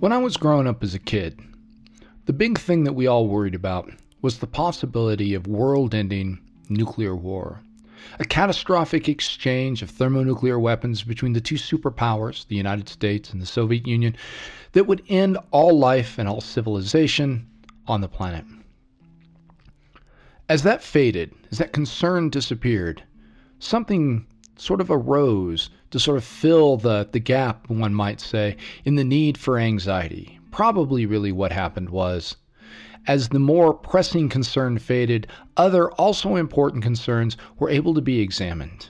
When I was growing up as a kid, the big thing that we all worried about was the possibility of world-ending nuclear war. A catastrophic exchange of thermonuclear weapons between the two superpowers, the United States and the Soviet Union, that would end all life and all civilization on the planet. As that faded, as that concern disappeared, something sort of arose to sort of fill the gap, one might say, in the need for anxiety. Probably really what happened was, as the more pressing concern faded, other also important concerns were able to be examined.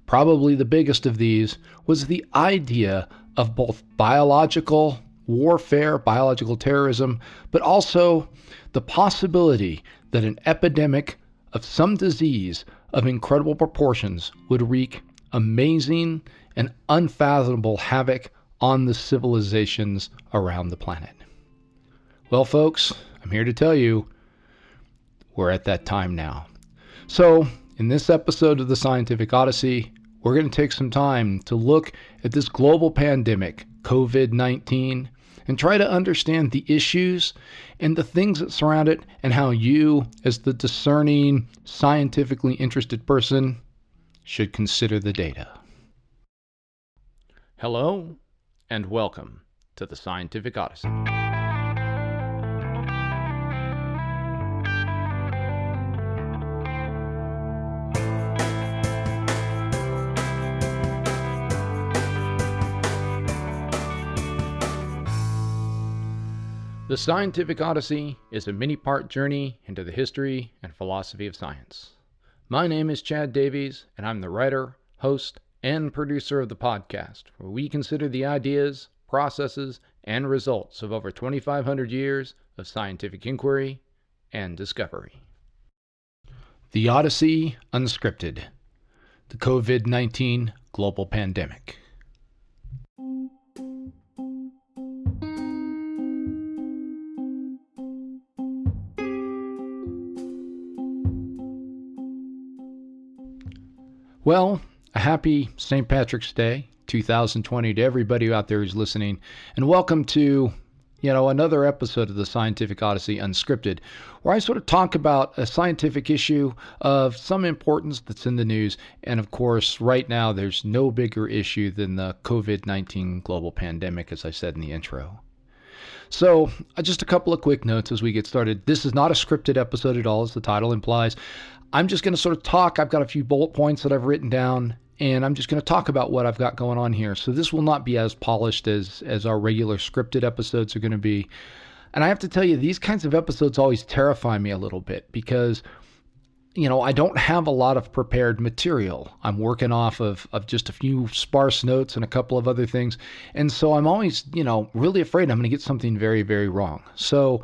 Probably the biggest of these was the idea of both biological warfare, biological terrorism, but also the possibility that an epidemic of some disease of incredible proportions would wreak amazing and unfathomable havoc on the civilizations around the planet. Well, folks, I'm here to tell you we're at that time now. So, in this episode of the Scientific Odyssey, we're going to take some time to look at this global pandemic, COVID-19, and try to understand the issues and the things that surround it and how you, as the discerning, scientifically interested person, should consider the data. Hello, and welcome to the Scientific Odyssey. The Scientific Odyssey is a mini-part journey into the history and philosophy of science. My name is Chad Davies, and I'm the writer, host, and producer of the podcast, where we consider the ideas, processes, and results of over 2,500 years of scientific inquiry and discovery. The Odyssey Unscripted, the COVID-19 global pandemic. Well, a happy St. Patrick's Day 2020 to everybody out there who's listening, and welcome to, another episode of the Scientific Odyssey Unscripted, where I sort of talk about a scientific issue of some importance that's in the news. And of course, right now, there's no bigger issue than the COVID-19 global pandemic, as I said in the intro. So, just a couple of quick notes as we get started. This is not a scripted episode at all, as the title implies. I'm just going to sort of talk. I've got a few bullet points that I've written down, and I'm just going to talk about what I've got going on here. So this will not be as polished as our regular scripted episodes are going to be. And I have to tell you, these kinds of episodes always terrify me a little bit because, I don't have a lot of prepared material. I'm working off of just a few sparse notes and a couple of other things. And so I'm always, really afraid I'm going to get something very, very wrong. So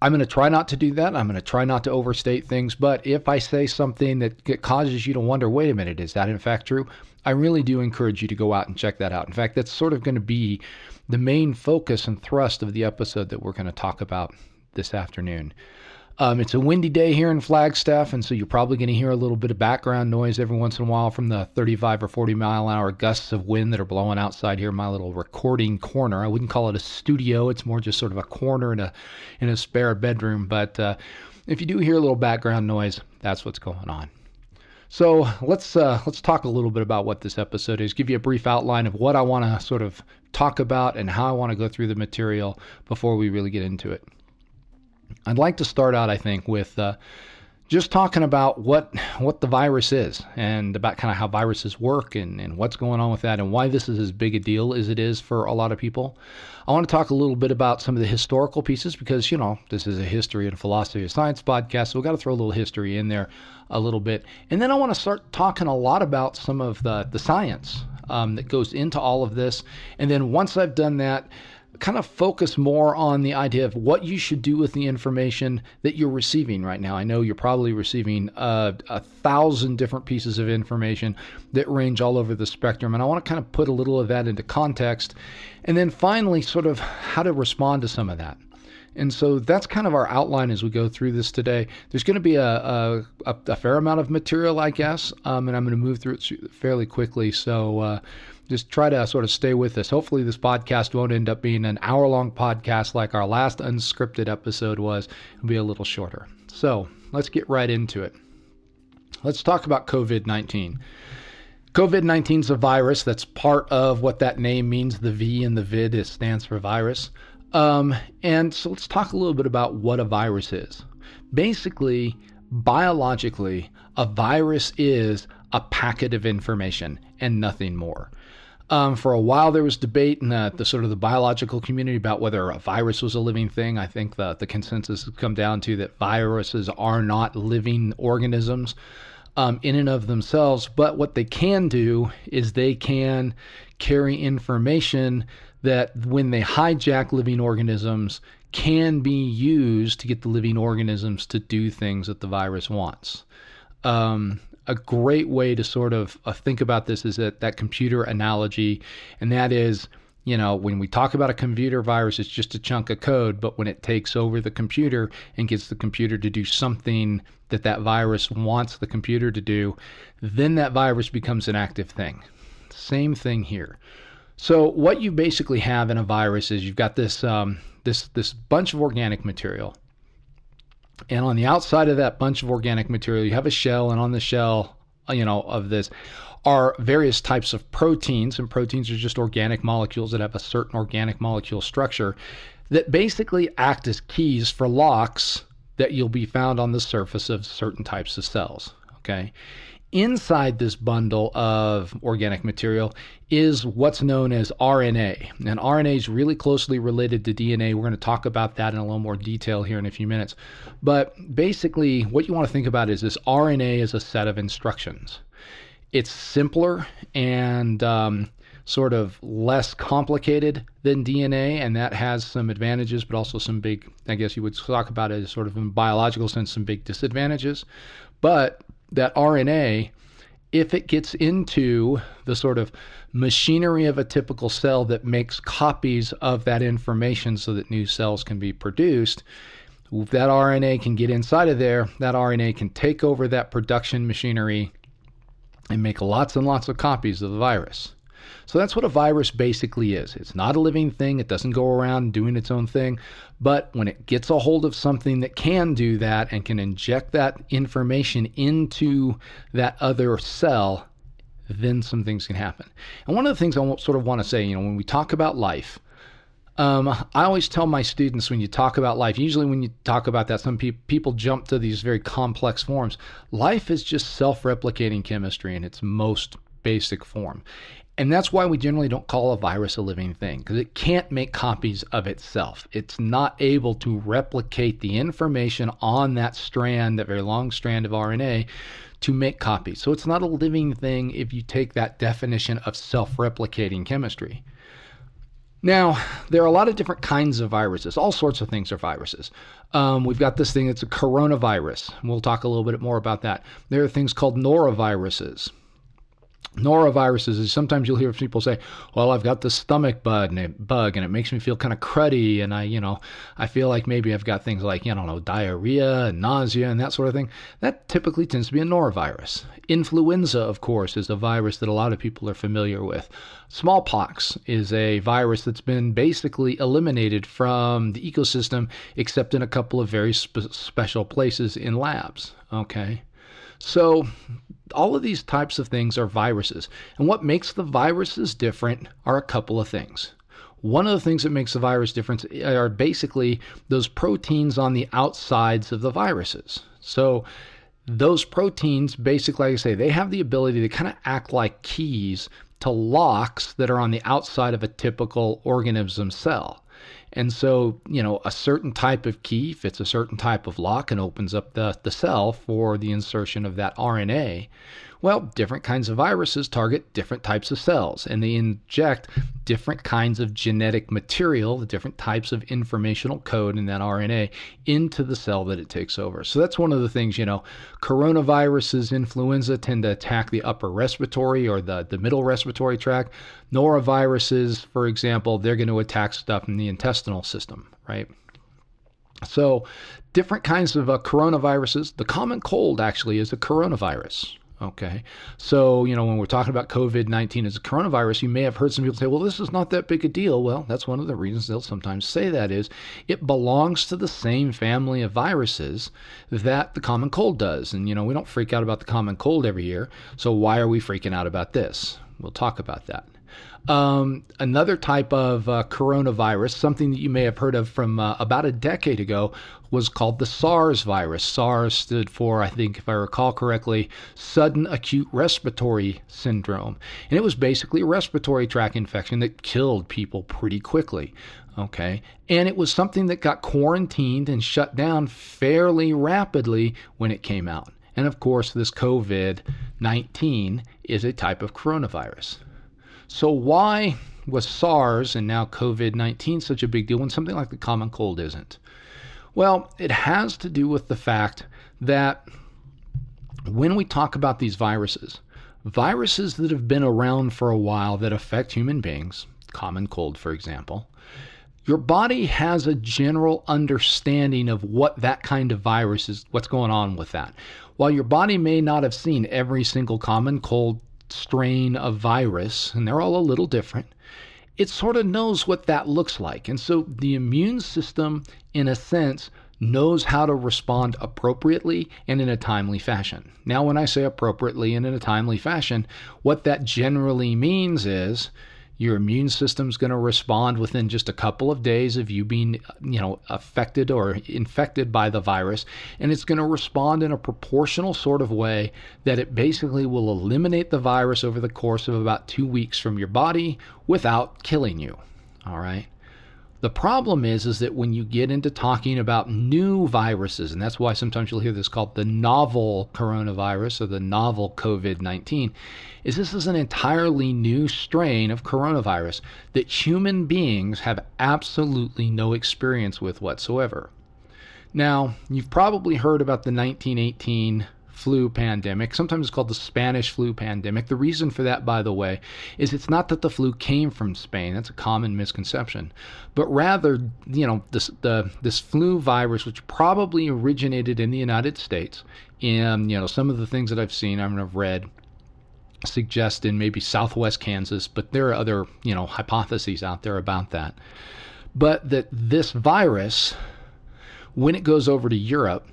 I'm going to try not to do that. I'm going to try not to overstate things. But if I say something that causes you to wonder, wait a minute, is that in fact true? I really do encourage you to go out and check that out. In fact, that's sort of going to be the main focus and thrust of the episode that we're going to talk about this afternoon. It's a windy day here in Flagstaff, and so you're probably going to hear a little bit of background noise every once in a while from the 35 or 40 mile an hour gusts of wind that are blowing outside here in my little recording corner. I wouldn't call it a studio. It's more just sort of a corner in a spare bedroom. But if you do hear a little background noise, that's what's going on. So let's talk a little bit about what this episode is, give you a brief outline of what I want to sort of talk about and how I want to go through the material before we really get into it. I'd like to start out, I think, with just talking about what the virus is and about kind of how viruses work and what's going on with that and why this is as big a deal as it is for a lot of people. I want to talk a little bit about some of the historical pieces because, this is a history and philosophy of science podcast, so we've got to throw a little history in there a little bit. And then I want to start talking a lot about some of the science that goes into all of this. And then once I've done that, kind of focus more on the idea of what you should do with the information that you're receiving right now. I know you're probably receiving 1,000 different pieces of information that range all over the spectrum, and I want to kind of put a little of that into context, and then finally sort of how to respond to some of that. And so that's kind of our outline as we go through this today. There's going to be a fair amount of material, I guess, and I'm going to move through it fairly quickly. So just try to sort of stay with us. Hopefully this podcast won't end up being an hour-long podcast like our last Unscripted episode was. It'll be a little shorter. So let's get right into it. Let's talk about COVID-19. COVID-19 is a virus that's part of what that name means. The V in the vid, it stands for virus. And so let's talk a little bit about what a virus is. Basically, biologically, a virus is a packet of information and nothing more. For a while, there was debate in the sort of the biological community about whether a virus was a living thing. I think the consensus has come down to that viruses are not living organisms in and of themselves, but what they can do is they can carry information that when they hijack living organisms can be used to get the living organisms to do things that the virus wants. A great way to sort of think about this is that computer analogy, and that is, when we talk about a computer virus, it's just a chunk of code, but when it takes over the computer and gets the computer to do something that virus wants the computer to do, then that virus becomes an active thing. Same thing here. So what you basically have in a virus is you've got this bunch of organic material. And on the outside of that bunch of organic material, you have a shell, and on the shell, of this are various types of proteins, and proteins are just organic molecules that have a certain organic molecule structure that basically act as keys for locks that you'll be found on the surface of certain types of cells, okay? Inside this bundle of organic material is what's known as RNA. And RNA is really closely related to DNA. We're going to talk about that in a little more detail here in a few minutes. But basically, what you want to think about is this RNA is a set of instructions. It's simpler and sort of less complicated than DNA, and that has some advantages, but also some big, I guess you would talk about it as sort of in biological sense, some big disadvantages. But that RNA, if it gets into the sort of machinery of a typical cell that makes copies of that information so that new cells can be produced, that RNA can get inside of there. That RNA can take over that production machinery and make lots and lots of copies of the virus. So that's what a virus basically is. It's not a living thing. It doesn't go around doing its own thing. But when it gets a hold of something that can do that and can inject that information into that other cell, then some things can happen. And one of the things I sort of want to say, when we talk about life, I always tell my students when you talk about life, usually when you talk about that, some people jump to these very complex forms. Life is just self-replicating chemistry in its most basic form. And that's why we generally don't call a virus a living thing, because it can't make copies of itself. It's not able to replicate the information on that strand, that very long strand of RNA, to make copies. So it's not a living thing if you take that definition of self-replicating chemistry. Now, there are a lot of different kinds of viruses. All sorts of things are viruses. We've got this thing that's a coronavirus. We'll talk a little bit more about that. There are things called noroviruses. Noroviruses is sometimes you'll hear people say, well, I've got the stomach bug and it makes me feel kind of cruddy. And I feel like maybe I've got things like, diarrhea and nausea and that sort of thing. That typically tends to be a norovirus. Influenza, of course, is a virus that a lot of people are familiar with. Smallpox is a virus that's been basically eliminated from the ecosystem, except in a couple of very special places in labs. Okay. So all of these types of things are viruses. And what makes the viruses different are a couple of things. One of the things that makes the virus different are basically those proteins on the outsides of the viruses. So those proteins, basically, like I say, they have the ability to kind of act like keys to locks that are on the outside of a typical organism cell. And so, a certain type of key fits a certain type of lock and opens up the cell for the insertion of that RNA. Well, different kinds of viruses target different types of cells, and they inject different kinds of genetic material, the different types of informational code in that RNA into the cell that it takes over. So that's one of the things, coronaviruses, influenza tend to attack the upper respiratory or the middle respiratory tract. Noroviruses, for example, they're going to attack stuff in the intestinal system, right? So different kinds of coronaviruses. The common cold actually is a coronavirus. Okay. So, when we're talking about COVID-19 as a coronavirus, you may have heard some people say, well, this is not that big a deal. Well, that's one of the reasons they'll sometimes say that is it belongs to the same family of viruses that the common cold does. And, we don't freak out about the common cold every year. So why are we freaking out about this? We'll talk about that. Another type of coronavirus, something that you may have heard of from about a decade ago, was called the Sars virus. Sars stood for, I think, if I recall correctly, sudden acute respiratory syndrome. And it was basically a respiratory tract infection that killed people pretty quickly. Okay. And it was something that got quarantined and shut down fairly rapidly when it came out. And of course, this COVID-19 is a type of coronavirus. So why was SARS and now COVID-19 such a big deal when something like the common cold isn't? Well, it has to do with the fact that when we talk about these viruses that have been around for a while that affect human beings, common cold, for example, your body has a general understanding of what that kind of virus is, what's going on with that. While your body may not have seen every single common cold strain of virus, and they're all a little different, it sort of knows what that looks like. And so the immune system, in a sense, knows how to respond appropriately and in a timely fashion. Now, when I say appropriately and in a timely fashion, what that generally means is your immune system's going to respond within just a couple of days of you being, affected or infected by the virus. And it's going to respond in a proportional sort of way that it basically will eliminate the virus over the course of about 2 weeks from your body without killing you. All right. The problem is that when you get into talking about new viruses, and that's why sometimes you'll hear this called the novel coronavirus or the novel COVID-19, is this is an entirely new strain of coronavirus that human beings have absolutely no experience with whatsoever. Now, you've probably heard about the 1918 flu pandemic. Sometimes it's called the Spanish flu pandemic. The reason for that, by the way, is it's not that the flu came from Spain. That's a common misconception. But rather, this flu virus, which probably originated in the United States, and, some of the things that I've seen, I've read, suggest in maybe southwest Kansas, but there are other, hypotheses out there about that. But that this virus, when it goes over to Europe,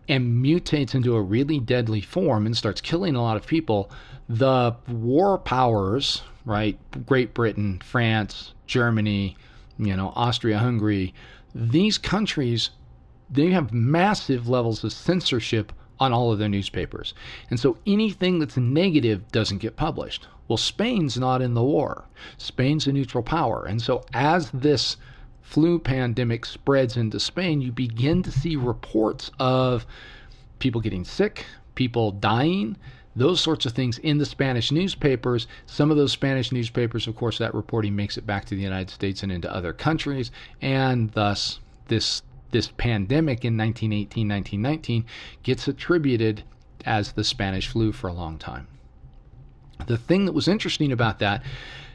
and mutates into a really deadly form and starts killing a lot of people, the war powers, right? Great Britain, France, Germany, Austria-Hungary, these countries, they have massive levels of censorship on all of their newspapers. And so anything that's negative doesn't get published. Well, Spain's not in the war. Spain's a neutral power. And so as this flu pandemic spreads into Spain, you begin to see reports of people getting sick, people dying, those sorts of things in the Spanish newspapers. Some of those Spanish newspapers, of course, that reporting makes it back to the United States and into other countries, and thus this pandemic in 1918, 1919 gets attributed as the Spanish flu for a long time. The thing that was interesting about that,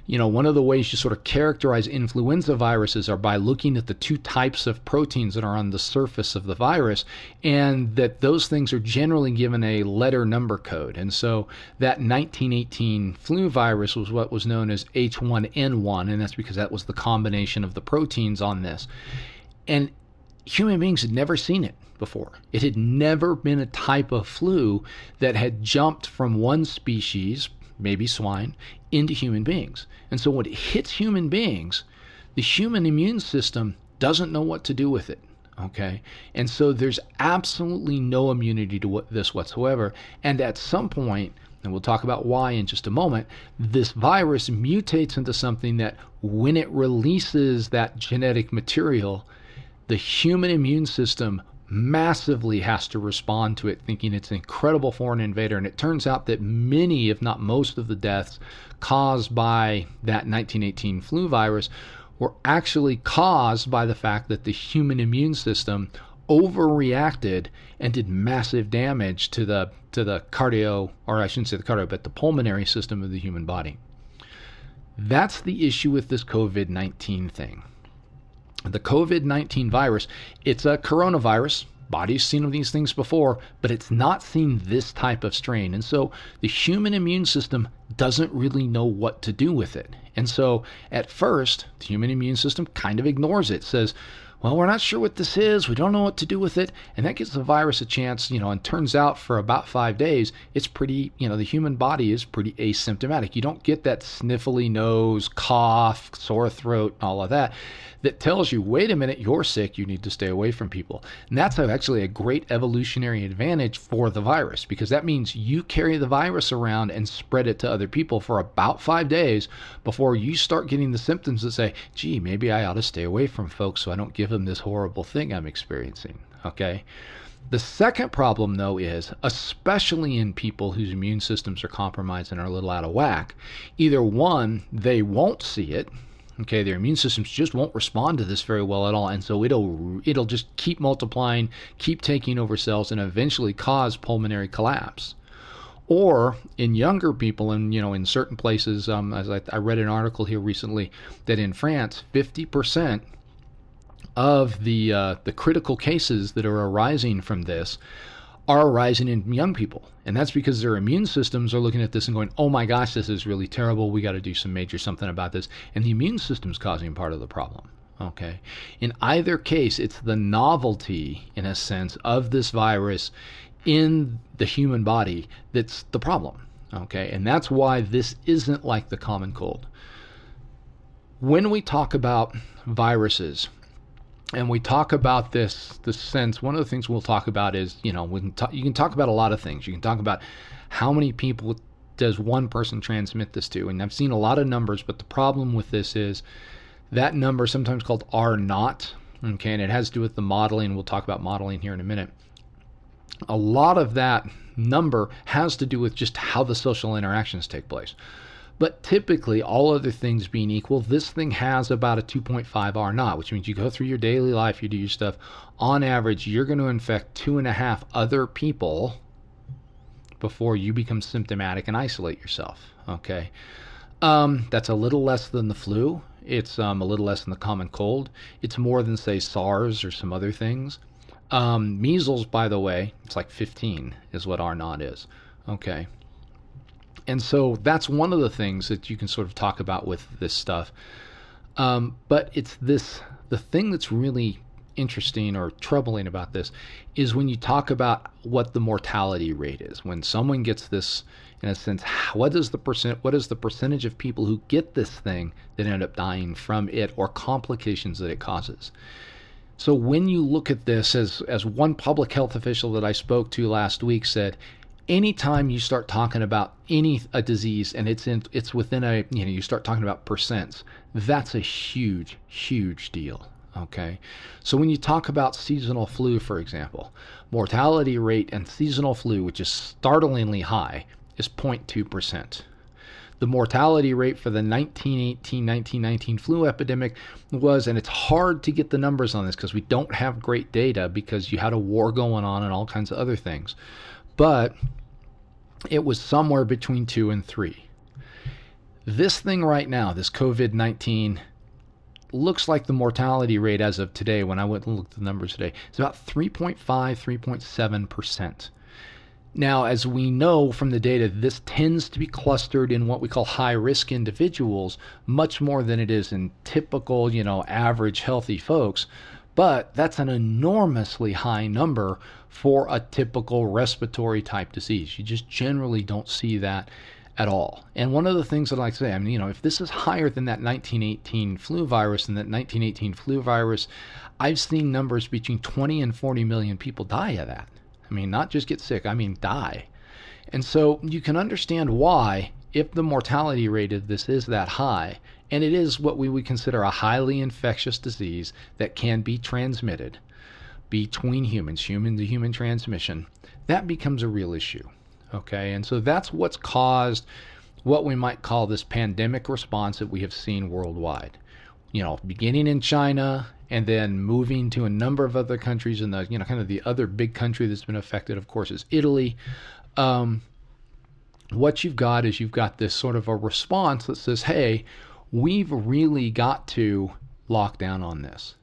one of the ways you sort of characterize influenza viruses are by looking at the two types of proteins that are on the surface of the virus, and that those things are generally given a letter number code. And so that 1918 flu virus was what was known as H1N1, and that's because that was the combination of the proteins on this. And human beings had never seen it before. It had never been a type of flu that had jumped from one species, maybe swine, into human beings. And so when it hits human beings, the human immune system doesn't know what to do with it. Okay? And so there's absolutely no immunity to this whatsoever. And at some point, and we'll talk about why in just a moment, this virus mutates into something that when it releases that genetic material, the human immune system massively has to respond to it, thinking it's an incredible foreign invader. And it turns out that many, if not most of the deaths caused by that 1918 flu virus were actually caused by the fact that the human immune system overreacted and did massive damage to the cardio, or I shouldn't say the cardio, but the pulmonary system of the human body. That's the issue with this COVID-19 thing. The COVID-19 virus, it's a coronavirus, body's seen these things before, but it's not seen this type of strain. And so the human immune system doesn't really know what to do with it. And so at first, the human immune system kind of ignores it, says, well, we're not sure what this is. We don't know what to do with it. And that gives the virus a chance, and turns out for about 5 days, it's pretty, the human body is pretty asymptomatic. You don't get that sniffly nose, cough, sore throat, all of that tells you, wait a minute, you're sick. You need to stay away from people. And that's actually a great evolutionary advantage for the virus, because that means you carry the virus around and spread it to other people for about 5 days before you start getting the symptoms that say, gee, maybe I ought to stay away from folks so I don't give them this horrible thing I'm experiencing. Okay. The second problem, though, is, especially in people whose immune systems are compromised and are a little out of whack, either one, they won't see it. Okay, their immune systems just won't respond to this very well at all, and so it'll just keep multiplying, keep taking over cells, and eventually cause pulmonary collapse. Or in younger people, and in certain places, as I read an article here recently that in France, 50% of the critical cases that are arising from this are arising in young people. And that's because their immune systems are looking at this and going, oh my gosh, this is really terrible. We got to do some major something about this. And the immune system's causing part of the problem. Okay. In either case, it's the novelty, in a sense, of this virus in the human body that's the problem. Okay. And that's why this isn't like the common cold. When we talk about viruses, and we talk about this sense, one of the things we'll talk about is, you can talk about a lot of things. You can talk about how many people does one person transmit this to. And I've seen a lot of numbers, but the problem with this is that number, sometimes called R naught, okay, and it has to do with the modeling. We'll talk about modeling here in a minute. A lot of that number has to do with just how the social interactions take place. But typically, all other things being equal, this thing has about a 2.5 R naught, which means you go through your daily life, you do your stuff. On average, you're going to infect 2.5 other people before you become symptomatic and isolate yourself. Okay, that's a little less than the flu. It's a little less than the common cold. It's more than, say, SARS or some other things. Measles, by the way, it's like 15 is what R naught is. Okay. And so that's one of the things that you can sort of talk about with this stuff. But it's the thing that's really interesting or troubling about this is when you talk about what the mortality rate is. When someone gets this, in a sense, what is the percentage of people who get this thing that end up dying from it or complications that it causes? So when you look at this, as one public health official that I spoke to last week said, anytime you start talking about a disease and it's within you start talking about percents, that's a huge, huge deal. Okay. So when you talk about seasonal flu, for example, mortality rate in seasonal flu, which is startlingly high, is 0.2%. The mortality rate for the 1918-1919 flu epidemic was, and it's hard to get the numbers on this because we don't have great data because you had a war going on and all kinds of other things, but it was somewhere between 2 and 3. This thing right now, this COVID-19, looks like the mortality rate as of today, when I went and looked at the numbers today, is about 3.5, 3.7%. Now, as we know from the data, this tends to be clustered in what we call high-risk individuals, much more than it is in typical, average healthy folks. But that's an enormously high number for a typical respiratory type disease. You just generally don't see that at all. And one of the things that I like to say, if this is higher than that 1918 flu virus, and that 1918 flu virus, I've seen numbers between 20 and 40 million people die of that. Not just get sick, die. And so you can understand why, if the mortality rate of this is that high, and it is what we would consider a highly infectious disease that can be transmitted between humans, human to human transmission, that becomes a real issue. Okay, and so that's what's caused what we might call this pandemic response that we have seen worldwide. Beginning in China and then moving to a number of other countries, and kind of the other big country that's been affected, of course, is Italy. What you've got is this sort of a response that says, hey, we've really got to lock down on this.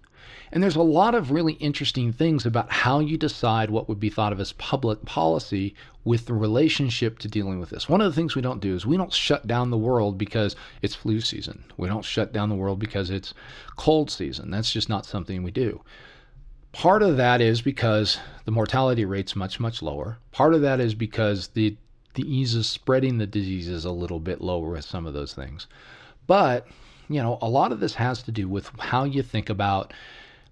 And there's a lot of really interesting things about how you decide what would be thought of as public policy with the relationship to dealing with this. One of the things we don't do is we don't shut down the world because it's flu season. We don't shut down the world because it's cold season. That's just not something we do. Part of that is because the mortality rate's much, much lower. Part of that is because the ease of spreading the disease is a little bit lower with some of those things. But, a lot of this has to do with how you think about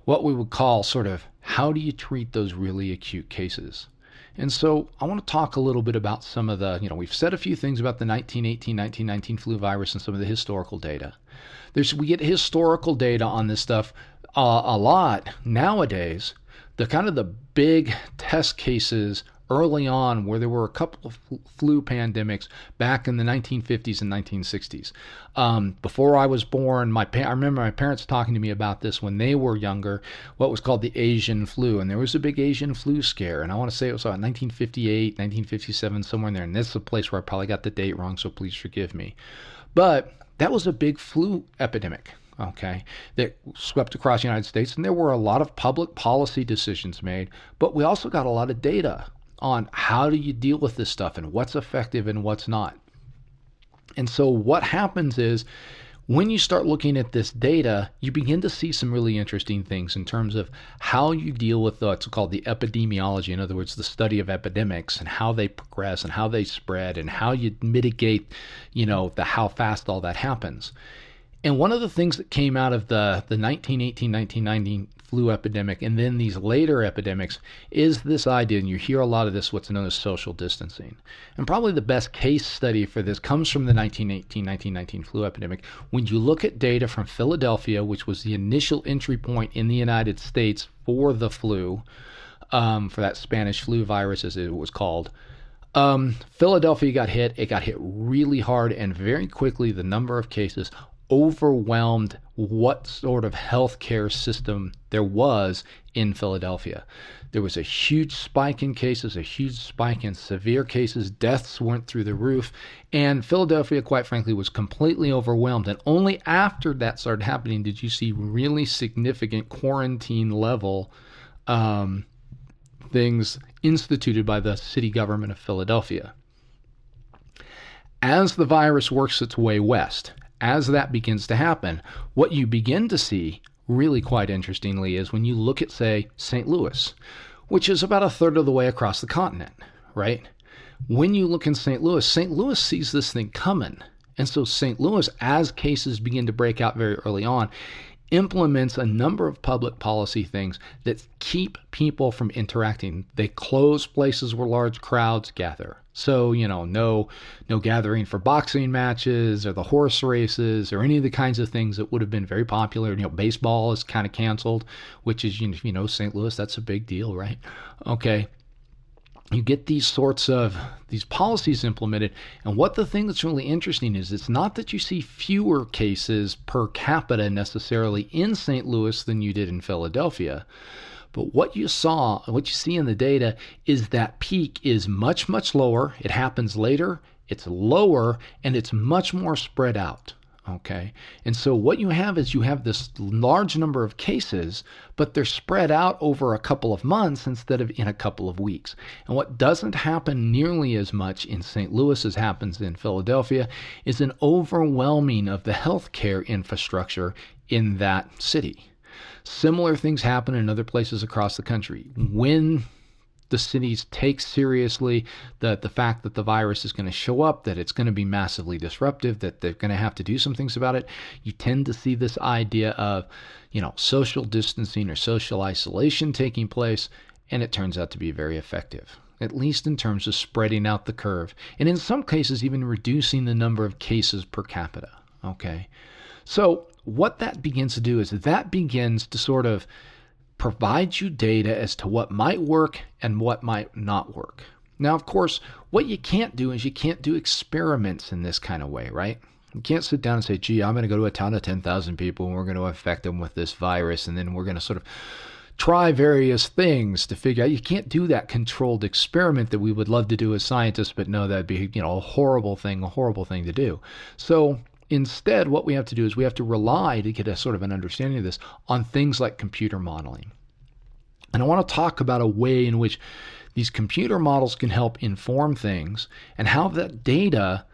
what we would call sort of how do you treat those really acute cases. And so I want to talk a little bit about some of the, we've said a few things about the 1918, 1919 flu virus and some of the historical data. We get historical data on this stuff a lot nowadays. The big test cases early on where there were a couple of flu pandemics back in the 1950s and 1960s. Before I was born, I remember my parents talking to me about this when they were younger, what was called the Asian flu. And there was a big Asian flu scare. And I want to say it was 1958, 1957, somewhere in there. And this is a place where I probably got the date wrong, so please forgive me. But that was a big flu epidemic. Okay, that swept across the United States. And there were a lot of public policy decisions made. But we also got a lot of data on how do you deal with this stuff and what's effective and what's not. And so what happens is when you start looking at this data, you begin to see some really interesting things in terms of how you deal with what's called the epidemiology. In other words, the study of epidemics and how they progress and how they spread and how you mitigate, how fast all that happens. And one of the things that came out of the 1918, 1919 flu epidemic and then these later epidemics is this idea, and you hear a lot of this, what's known as social distancing. And probably the best case study for this comes from the 1918, 1919 flu epidemic. When you look at data from Philadelphia, which was the initial entry point in the United States for the flu, for that Spanish flu virus as it was called, Philadelphia got hit. It got hit really hard, and very quickly the number of cases overwhelmed what sort of healthcare system there was in Philadelphia. There was a huge spike in cases, a huge spike in severe cases. Deaths went through the roof, and Philadelphia, quite frankly, was completely overwhelmed. And only after that started happening did you see really significant quarantine level things instituted by the city government of Philadelphia. As the virus works its way west, as that begins to happen, what you begin to see, really quite interestingly, is when you look at, say, St. Louis, which is about a third of the way across the continent, right? When you look in St. Louis sees this thing coming. And so St. Louis, as cases begin to break out very early on, implements a number of public policy things that keep people from interacting. They close places where large crowds gather. So, no gathering for boxing matches or the horse races or any of the kinds of things that would have been very popular. Baseball is kind of canceled, which is, St. Louis, that's a big deal, right? Okay. You get these sorts of these policies implemented. And the thing that's really interesting is it's not that you see fewer cases per capita necessarily in St. Louis than you did in Philadelphia. But what you see in the data is that peak is much, much lower. It happens later, it's lower, and it's much more spread out. Okay. And so what you have is this large number of cases, but they're spread out over a couple of months instead of in a couple of weeks. And what doesn't happen nearly as much in St. Louis as happens in Philadelphia is an overwhelming of the healthcare infrastructure in that city. Similar things happen in other places across the country. When the cities take seriously the fact that the virus is going to show up, that it's going to be massively disruptive, that they're going to have to do some things about it, you tend to see this idea of, social distancing or social isolation taking place, and it turns out to be very effective, at least in terms of spreading out the curve, and in some cases even reducing the number of cases per capita. Okay, so what that begins to do is that begins to sort of provide you data as to what might work and what might not work. Now, of course, what you can't do is you can't do experiments in this kind of way, right? You can't sit down and say, gee, I'm going to go to a town of 10,000 people and we're going to infect them with this virus, and then we're going to sort of try various things to figure out. You can't do that controlled experiment that we would love to do as scientists, but no, that'd be, a horrible thing to do. So instead, what we have to do is we have to rely, to get a sort of an understanding of this, on things like computer modeling. And I want to talk about a way in which these computer models can help inform things, and how that data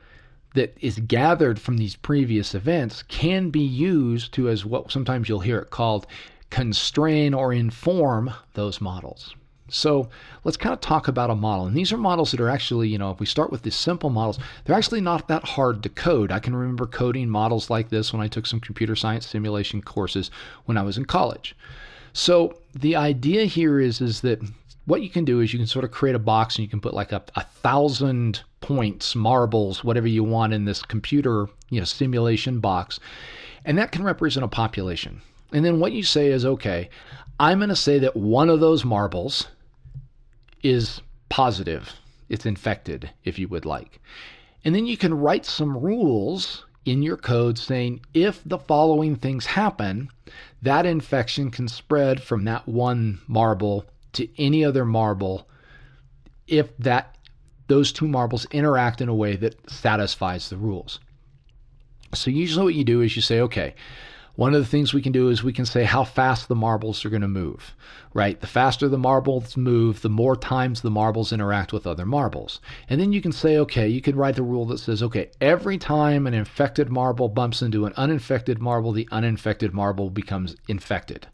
that is gathered from these previous events can be used to, as what sometimes you'll hear it called, constrain or inform those models. So let's kind of talk about a model. And these are models that are actually, if we start with these simple models, they're actually not that hard to code. I can remember coding models like this when I took some computer science simulation courses when I was in college. So the idea here is that what you can do is you can sort of create a box, and you can put like a 1,000 points, marbles, whatever you want in this computer, simulation box. And that can represent a population. And then what you say is, okay, I'm going to say that one of those marbles is positive. It's infected, if you would like. And then you can write some rules in your code saying, if the following things happen, that infection can spread from that one marble to any other marble if those two marbles interact in a way that satisfies the rules. So usually what you do is you say, okay, one of the things we can do is we can say how fast the marbles are going to move, right? The faster the marbles move, the more times the marbles interact with other marbles. And then you can say, okay, you could write a rule that says, okay, every time an infected marble bumps into an uninfected marble, the uninfected marble becomes infected.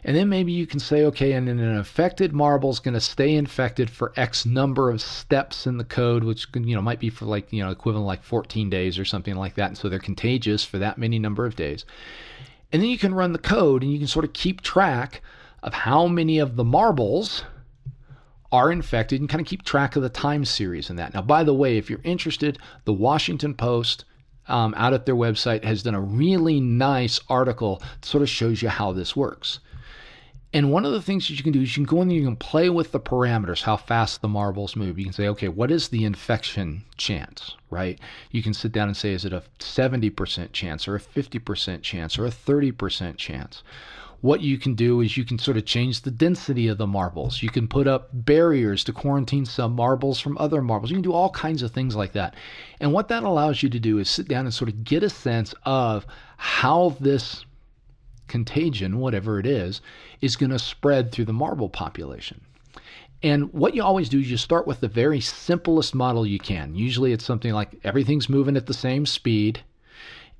And then maybe you can say, okay, and then an infected marble is going to stay infected for X number of steps in the code, which might be for equivalent like 14 days or something like that. And so they're contagious for that many number of days. And then you can run the code, and you can sort of keep track of how many of the marbles are infected, and kind of keep track of the time series in that. Now, by the way, if you're interested, the Washington Post out at their website has done a really nice article that sort of shows you how this works. And one of the things that you can do is you can go in there, you can play with the parameters, how fast the marbles move. You can say, okay, what is the infection chance, right? You can sit down and say, is it a 70% chance or a 50% chance or a 30% chance? What you can do is you can sort of change the density of the marbles. You can put up barriers to quarantine some marbles from other marbles. You can do all kinds of things like that. And what that allows you to do is sit down and sort of get a sense of how this contagion, whatever it is going to spread through the marble population. And what you always do is you start with the very simplest model you can. Usually it's something like everything's moving at the same speed,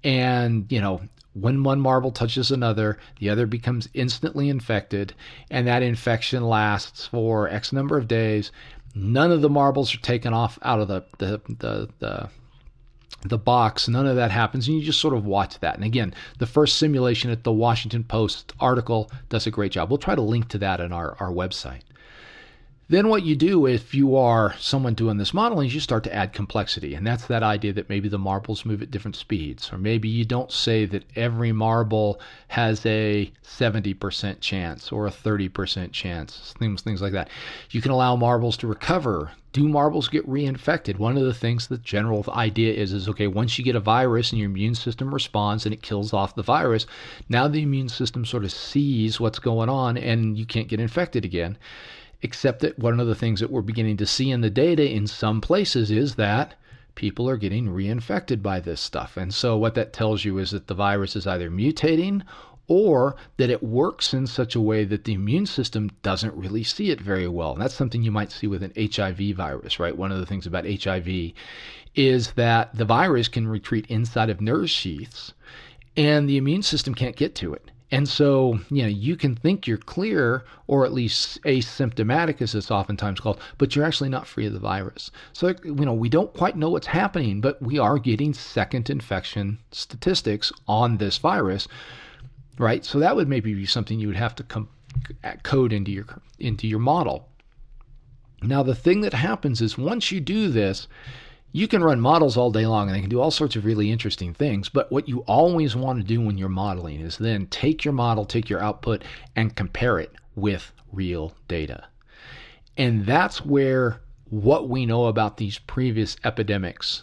and when one marble touches another, the other becomes instantly infected, and that infection lasts for X number of days. None of the marbles are taken off out of the box. None of that happens, and you just sort of watch that. And again, the first simulation at the Washington Post article does a great job. We'll try to link to that on our website. Then what you do if you are someone doing this modeling is you start to add complexity. And that's that idea that maybe the marbles move at different speeds. Or maybe you don't say that every marble has a 70% chance or a 30% chance, things like that. You can allow marbles to recover. Do marbles get reinfected? One of the things, the general idea is okay, once you get a virus and your immune system responds and it kills off the virus, now the immune system sort of sees what's going on and you can't get infected again. Except that one of the things that we're beginning to see in the data in some places is that people are getting reinfected by this stuff. And so what that tells you is that the virus is either mutating or that it works in such a way that the immune system doesn't really see it very well. And that's something you might see with an HIV virus, right? One of the things about HIV is that the virus can retreat inside of nerve sheaths and the immune system can't get to it. And so, you can think you're clear, or at least asymptomatic, as it's oftentimes called, but you're actually not free of the virus. So, we don't quite know what's happening, but we are getting second infection statistics on this virus, right? So that would maybe be something you would have to code into your model. Now, the thing that happens is once you do this, you can run models all day long and they can do all sorts of really interesting things. But what you always want to do when you're modeling is then take your model, take your output, and compare it with real data. And that's where what we know about these previous epidemics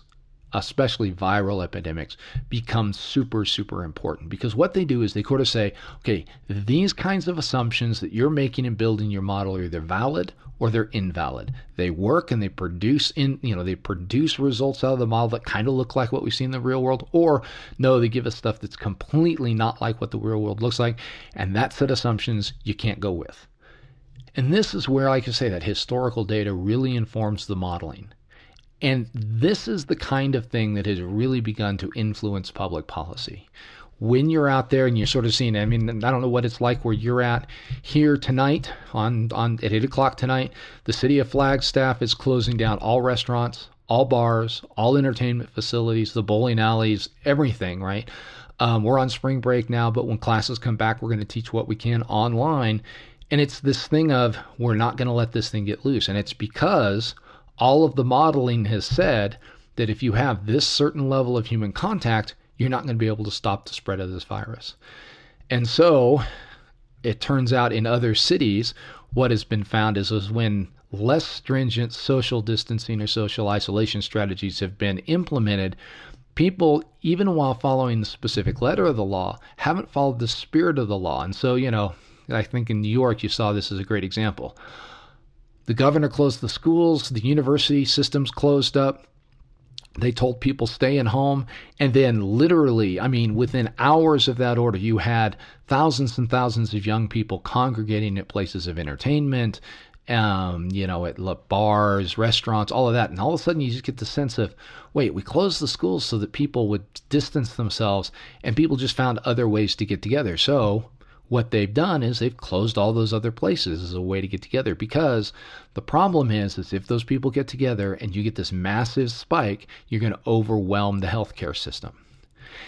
especially viral epidemics, become super, super important, because what they do is they sort of say, okay, these kinds of assumptions that you're making and building your model are either valid or they're invalid. They work and they produce results out of the model that kind of look like what we see in the real world, or no, they give us stuff that's completely not like what the real world looks like, and that set of assumptions you can't go with. And this is where, like I say, that historical data really informs the modeling. And this is the kind of thing that has really begun to influence public policy. When you're out there and you're sort of seeing, I mean, I don't know what it's like where you're at. Here tonight, at 8 o'clock tonight, the city of Flagstaff is closing down all restaurants, all bars, all entertainment facilities, the bowling alleys, everything, right? We're on spring break now, but when classes come back, we're going to teach what we can online. And it's this thing of, we're not going to let this thing get loose. And it's because all of the modeling has said that if you have this certain level of human contact, you're not going to be able to stop the spread of this virus. And so it turns out in other cities, what has been found is when less stringent social distancing or social isolation strategies have been implemented, people, even while following the specific letter of the law, haven't followed the spirit of the law. And so, I think in New York, you saw this as a great example. The governor closed the schools, the university systems closed up. They told people stay in home. And then literally, within hours of that order, you had thousands and thousands of young people congregating at places of entertainment, at bars, restaurants, all of that. And all of a sudden you just get the sense of, wait, we closed the schools so that people would distance themselves, and people just found other ways to get together. So what they've done is they've closed all those other places as a way to get together, because the problem is if those people get together and you get this massive spike, you're going to overwhelm the healthcare system.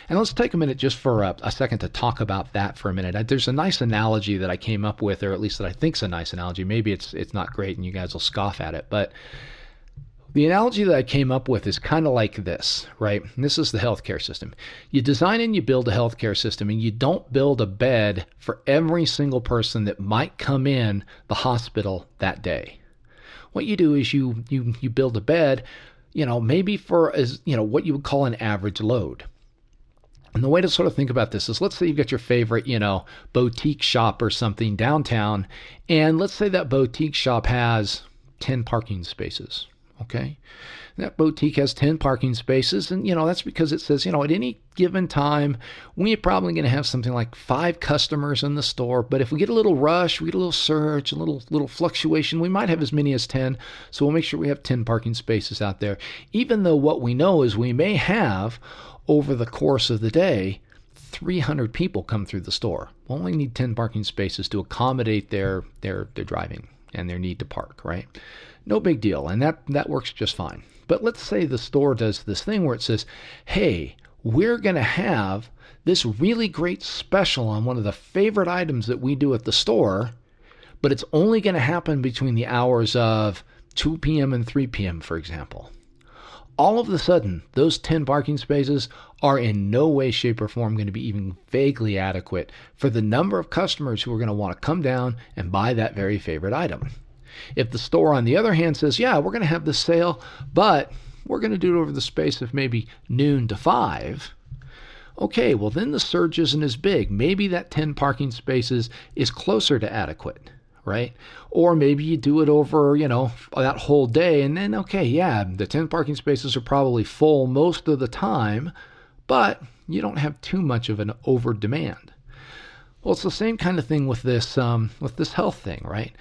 And let's take a minute just for a second to talk about that for a minute. There's a nice analogy that I came up with, or at least that I think is a nice analogy. Maybe it's not great and you guys will scoff at it, but the analogy that I came up with is kind of like this, right? And this is the healthcare system. You design and you build a healthcare system, and you don't build a bed for every single person that might come in the hospital that day. What you do is you build a bed, maybe for what you would call an average load. And the way to sort of think about this is, let's say you've got your favorite, boutique shop or something downtown, and let's say that boutique shop has 10 parking spaces. Okay, that boutique has 10 parking spaces, and that's because it says, at any given time, we're probably going to have something like 5 customers in the store. But if we get a little rush, we get a little surge, a little fluctuation, we might have as many as 10. So we'll make sure we have 10 parking spaces out there. Even though what we know is we may have, over the course of the day, 300 people come through the store. We'll only need 10 parking spaces to accommodate their driving and their need to park, right? No big deal, and that works just fine. But let's say the store does this thing where it says, hey, we're going to have this really great special on one of the favorite items that we do at the store, but it's only going to happen between the hours of 2 p.m. and 3 p.m., for example. All of a sudden, those 10 parking spaces are in no way, shape, or form going to be even vaguely adequate for the number of customers who are going to want to come down and buy that very favorite item. If the store, on the other hand, says, yeah, we're going to have this sale, but we're going to do it over the space of maybe noon to 5, okay, well, then the surge isn't as big. Maybe that 10 parking spaces is closer to adequate, right? Or maybe you do it over, that whole day, and then, okay, yeah, the 10 parking spaces are probably full most of the time, but you don't have too much of an over demand. Well, it's the same kind of thing with this health thing, right?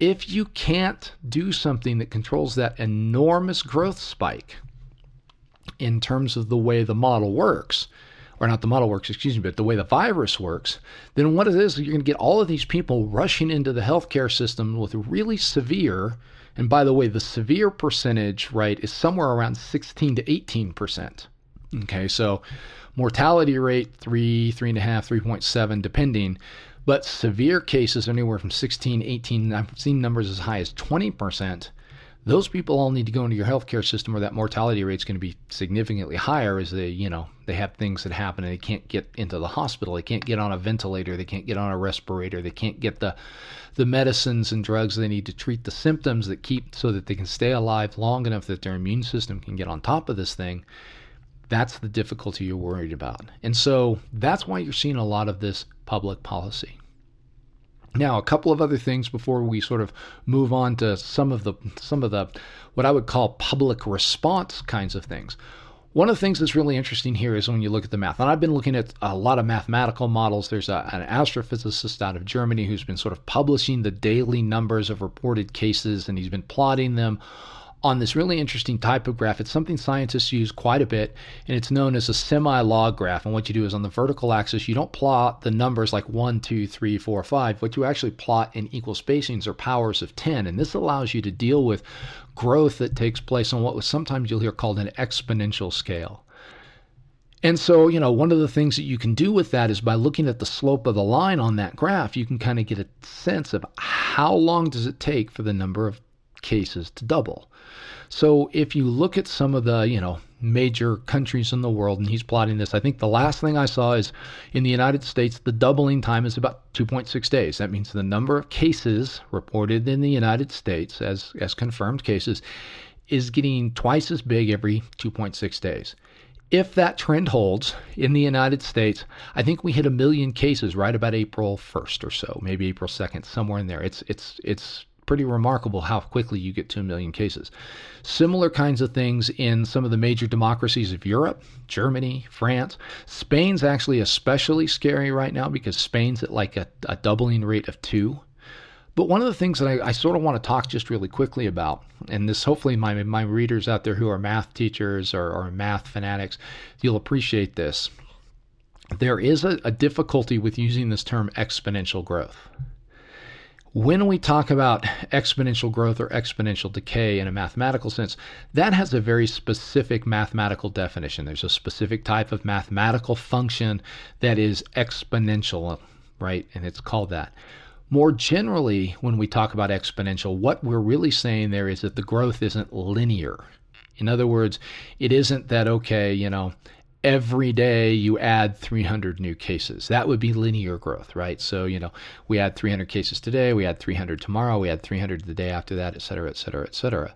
If you can't do something that controls that enormous growth spike in terms of the way the model works, or not the model works, but the way the virus works, then what it is, you're going to get all of these people rushing into the healthcare system with really severe, and by the way, the severe percentage, right, is somewhere around 16 to 18%. Okay, so mortality rate 3.5, 3.7, depending. But severe cases anywhere from 16, 18, I've seen numbers as high as 20%. Those people all need to go into your healthcare system, where that mortality rate is going to be significantly higher as they have things that happen and they can't get into the hospital. They can't get on a ventilator. They can't get on a respirator. They can't get the medicines and drugs they need to treat the symptoms so that they can stay alive long enough that their immune system can get on top of this thing. That's the difficulty you're worried about. And so that's why you're seeing a lot of this public policy. Now, a couple of other things before we sort of move on to some of the what I would call public response kinds of things. One of the things that's really interesting here is when you look at the math. And I've been looking at a lot of mathematical models. There's an astrophysicist out of Germany who's been sort of publishing the daily numbers of reported cases, and he's been plotting them on this really interesting type of graph. It's something scientists use quite a bit, and it's known as a semi-log graph. And what you do is on the vertical axis, you don't plot the numbers like 1, 2, 3, 4, 5. What you actually plot in equal spacings or powers of 10. And this allows you to deal with growth that takes place on what was sometimes you'll hear called an exponential scale. And so, one of the things that you can do with that is by looking at the slope of the line on that graph, you can kind of get a sense of how long does it take for the number of cases to double. So if you look at some of the, major countries in the world, and he's plotting this, I think the last thing I saw is in the United States, the doubling time is about 2.6 days. That means the number of cases reported in the United States as confirmed cases is getting twice as big every 2.6 days. If that trend holds in the United States, I think we hit 1 million cases right about April 1st or so, maybe April 2nd, somewhere in there. It's pretty remarkable how quickly you get to 1 million cases. Similar kinds of things in some of the major democracies of Europe, Germany, France. Spain's actually especially scary right now because Spain's at like a doubling rate of 2. But one of the things that I sort of want to talk just really quickly about, and this hopefully my readers out there who are math teachers or math fanatics, you'll appreciate this. There is a difficulty with using this term exponential growth. When we talk about exponential growth or exponential decay in a mathematical sense, that has a very specific mathematical definition. There's a specific type of mathematical function that is exponential, right? And it's called that. More generally, when we talk about exponential, what we're really saying there is that the growth isn't linear. In other words, it isn't that, every day you add 300 new cases. That would be linear growth, right? So, we add 300 cases today, we add 300 tomorrow, we add 300 the day after that, et cetera, et cetera, et cetera.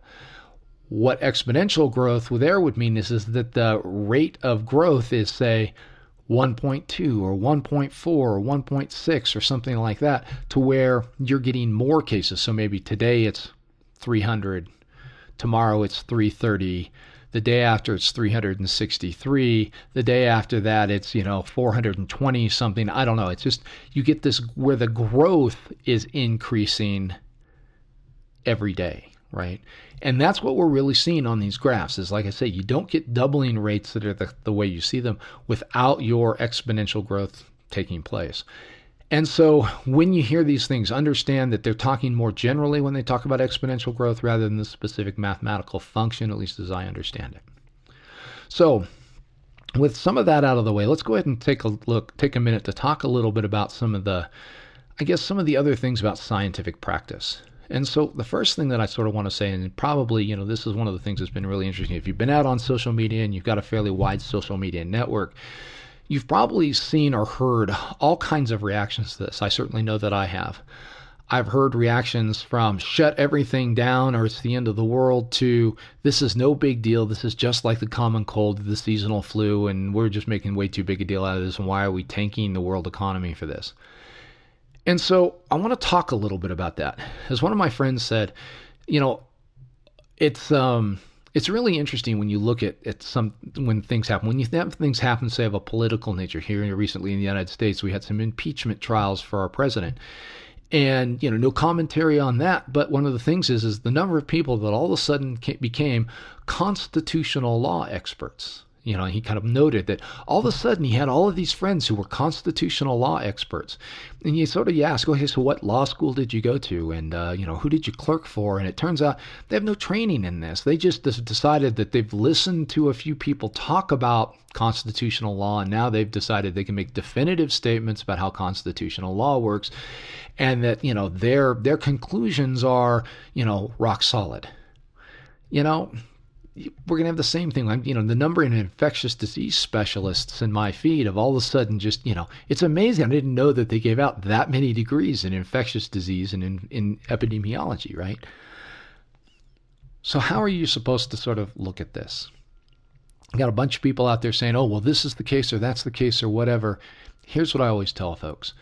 What exponential growth there would mean is that the rate of growth is, say, 1.2 or 1.4 or 1.6 or something like that, to where you're getting more cases. So maybe today it's 300, tomorrow it's 330, the day after it's 363. The day after that, it's, 420 something. I don't know. It's just, you get this where the growth is increasing every day, right? And that's what we're really seeing on these graphs is, like I say, you don't get doubling rates that are the way you see them without your exponential growth taking place. And so when you hear these things, understand that they're talking more generally when they talk about exponential growth rather than the specific mathematical function, at least as I understand it. So with some of that out of the way, let's go ahead and take a minute to talk a little bit about some of the other things about scientific practice. And so the first thing that I sort of want to say, and probably, this is one of the things that's been really interesting. If you've been out on social media and you've got a fairly wide social media network, you've probably seen or heard all kinds of reactions to this. I certainly know that I have. I've heard reactions from shut everything down or it's the end of the world to this is no big deal. This is just like the common cold, the seasonal flu, and we're just making way too big a deal out of this. And why are we tanking the world economy for this? And so I want to talk a little bit about that. As one of my friends said, it's really interesting when you look at when things happen. When you have things happen, say, of a political nature. Here recently in the United States, we had some impeachment trials for our president. And, no commentary on that. But one of the things is the number of people that all of a sudden became constitutional law experts. He kind of noted that all of a sudden he had all of these friends who were constitutional law experts. And you ask, okay, so what law school did you go to? And, who did you clerk for? And it turns out they have no training in this. They just decided that they've listened to a few people talk about constitutional law, and now they've decided they can make definitive statements about how constitutional law works, and that, their conclusions are, rock solid. We're going to have the same thing. The number of infectious disease specialists in my feed of all of a sudden just, it's amazing. I didn't know that they gave out that many degrees in infectious disease and in epidemiology, right? So how are you supposed to sort of look at this? You got a bunch of people out there saying, oh, well, this is the case or that's the case or whatever. Here's what I always tell folks.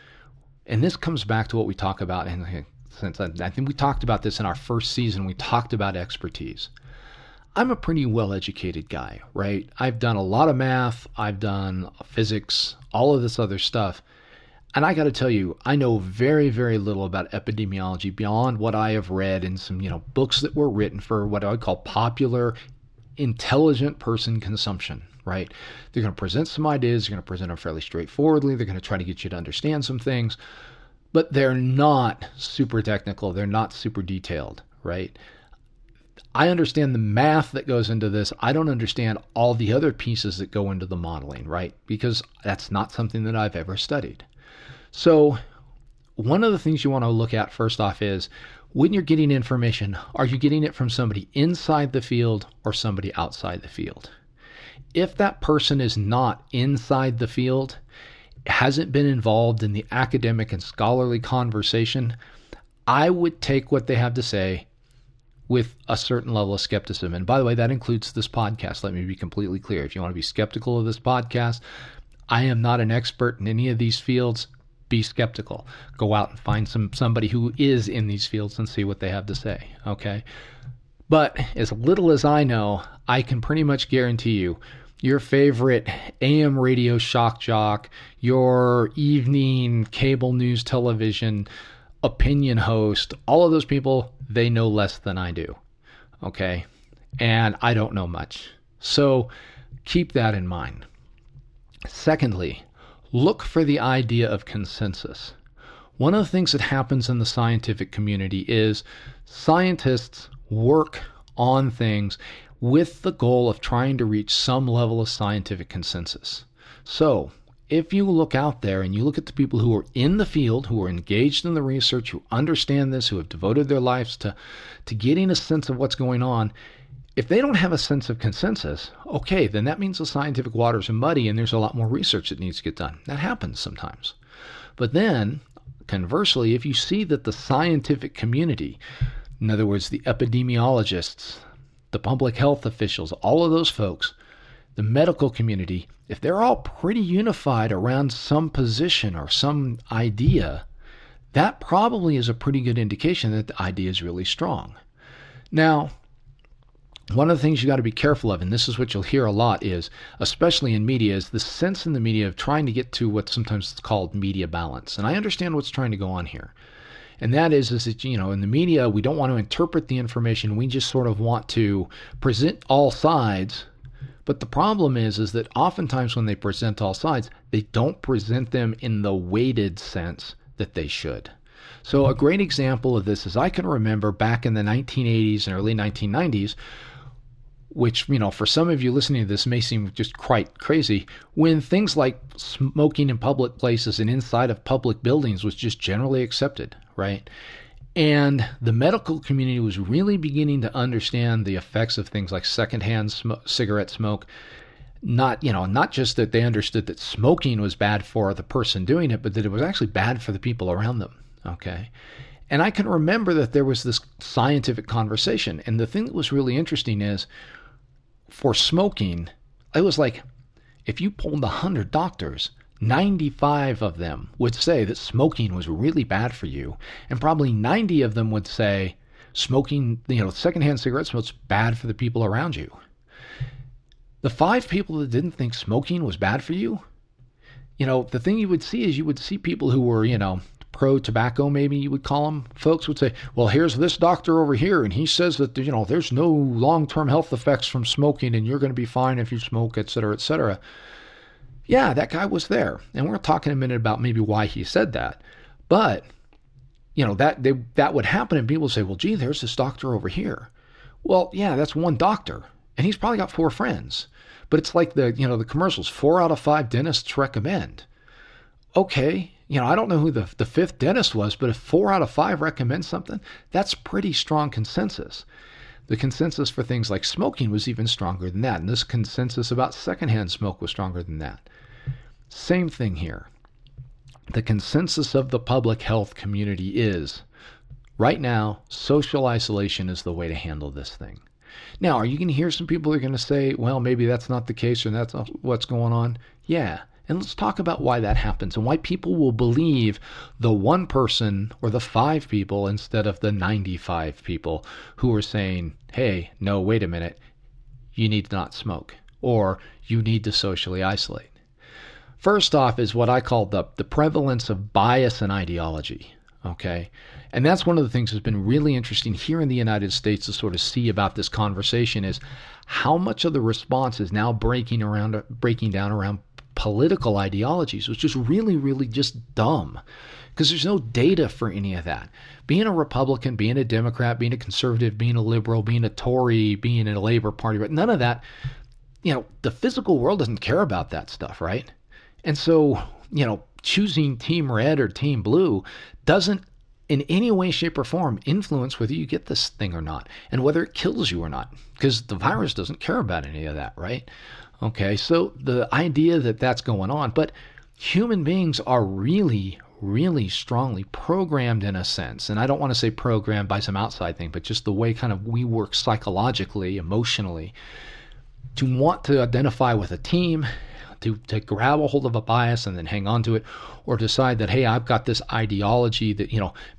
And this comes back to what we talk about. And since I think we talked about this in our first season, we talked about expertise. I'm a pretty well-educated guy, right? I've done a lot of math. I've done physics, all of this other stuff. And I got to tell you, I know very, very little about epidemiology beyond what I have read in some, books that were written for what I would call popular, intelligent person consumption, right? They're going to present some ideas. They're going to present them fairly straightforwardly. They're going to try to get you to understand some things, but they're not super technical. They're not super detailed, right? I understand the math that goes into this. I don't understand all the other pieces that go into the modeling, right? Because that's not something that I've ever studied. So one of the things you want to look at first off is when you're getting information, are you getting it from somebody inside the field or somebody outside the field? If that person is not inside the field, hasn't been involved in the academic and scholarly conversation, I would take what they have to say with a certain level of skepticism. And by the way, that includes this podcast. Let me be completely clear. If you want to be skeptical of this podcast, I am not an expert in any of these fields. Be skeptical. Go out and find somebody who is in these fields and see what they have to say, okay? But as little as I know, I can pretty much guarantee you, your favorite AM radio shock jock, your evening cable news television opinion host, all of those people, they know less than I do, okay? And I don't know much. So keep that in mind. Secondly, look for the idea of consensus. One of the things that happens in the scientific community is scientists work on things with the goal of trying to reach some level of scientific consensus. So if you look out there and you look at the people who are in the field, who are engaged in the research, who understand this, who have devoted their lives to getting a sense of what's going on, if they don't have a sense of consensus, okay, then that means the scientific waters are muddy and there's a lot more research that needs to get done. That happens sometimes. But then, conversely, if you see that the scientific community, in other words, the epidemiologists, the public health officials, all of those folks, the medical community, if they're all pretty unified around some position or some idea, that probably is a pretty good indication that the idea is really strong. Now, one of the things you got to be careful of, and this is what you'll hear a lot is, especially in media, is the sense in the media of trying to get to what's sometimes called media balance. And I understand what's trying to go on here. And that is that, in the media, we don't want to interpret the information. We just sort of want to present all sides. But the problem is that oftentimes when they present all sides, they don't present them in the weighted sense that they should. So a great example of this is I can remember back in the 1980s and early 1990s, which, for some of you listening to this may seem just quite crazy, when things like smoking in public places and inside of public buildings was just generally accepted, right? And the medical community was really beginning to understand the effects of things like secondhand cigarette smoke. Not just that they understood that smoking was bad for the person doing it, but that it was actually bad for the people around them, okay? And I can remember that there was this scientific conversation. And the thing that was really interesting is, for smoking, it was like, if you polled 100 doctors, 95 of them would say that smoking was really bad for you, and probably 90 of them would say smoking, secondhand cigarette smoke is bad for the people around you. The 5 people that didn't think smoking was bad for you, the thing you would see is you would see people who were, pro-tobacco, maybe you would call them, folks would say, well, here's this doctor over here, and he says that, there's no long-term health effects from smoking, and you're going to be fine if you smoke, et cetera, et cetera. Yeah, that guy was there. And we're talking in a minute about maybe why he said that. But, that would happen, and people would say, well, gee, there's this doctor over here. Well, yeah, that's one doctor, and he's probably got 4 friends. But it's like the commercials, 4 out of 5 dentists recommend. Okay, I don't know who the 5th dentist was, but if 4 out of 5 recommend something, that's pretty strong consensus. The consensus for things like smoking was even stronger than that, and this consensus about secondhand smoke was stronger than that. Same thing here. The consensus of the public health community is, right now, social isolation is the way to handle this thing. Now, are you going to hear some people who are going to say, well, maybe that's not the case or that's not what's going on? Yeah. And let's talk about why that happens and why people will believe the one person or the 5 people instead of the 95 people who are saying, hey, no, wait a minute, you need to not smoke or you need to socially isolate. First off is what I call the prevalence of bias and ideology. Okay. And that's one of the things that's been really interesting here in the United States to sort of see about this conversation is how much of the response is now breaking down around political ideologies, which is really, really just dumb because there's no data for any of that. Being a Republican, being a Democrat, being a conservative, being a liberal, being a Tory, being in a Labor Party, but none of that, the physical world doesn't care about that stuff, right? And so, choosing team red or team blue doesn't in any way, shape, or form influence whether you get this thing or not and whether it kills you or not, because the virus doesn't care about any of that, right? Okay, so the idea that that's going on, but human beings are really, really strongly programmed in a sense, and I don't want to say programmed by some outside thing, but just the way kind of we work psychologically, emotionally, to want to identify with a team, to grab a hold of a bias and then hang on to it, or decide that, hey, I've got this ideology that,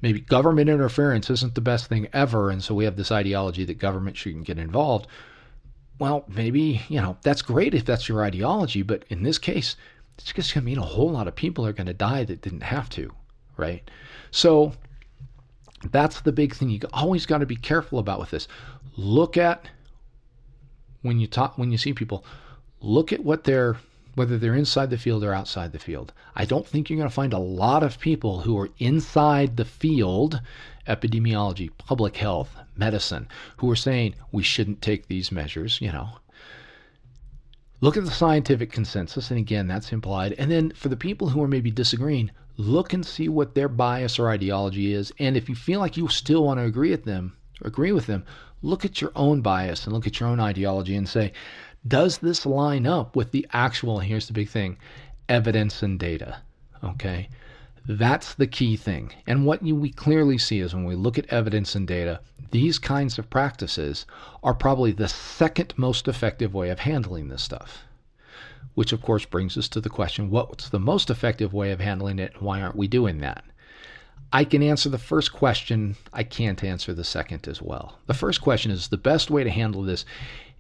maybe government interference isn't the best thing ever, and so we have this ideology that government shouldn't get involved. Well, maybe, that's great if that's your ideology, but in this case, it's just going to mean a whole lot of people are going to die that didn't have to, right? So that's the big thing you always got to be careful about with this. Look at, when you see people, look at whether they're inside the field or outside the field. I don't think you're going to find a lot of people who are inside the field, epidemiology, public health, medicine, who are saying we shouldn't take these measures, Look at the scientific consensus, and again, that's implied. And then for the people who are maybe disagreeing, look and see what their bias or ideology is. And if you feel like you still want to agree with them, look at your own bias and look at your own ideology and say, does this line up with the actual, here's the big thing, evidence and data? Okay, that's the key thing. And what we clearly see is when we look at evidence and data, these kinds of practices are probably the second most effective way of handling this stuff. Which of course brings us to the question, what's the most effective way of handling it and why aren't we doing that? I can answer the first question. I can't answer the second as well. The first question is the best way to handle this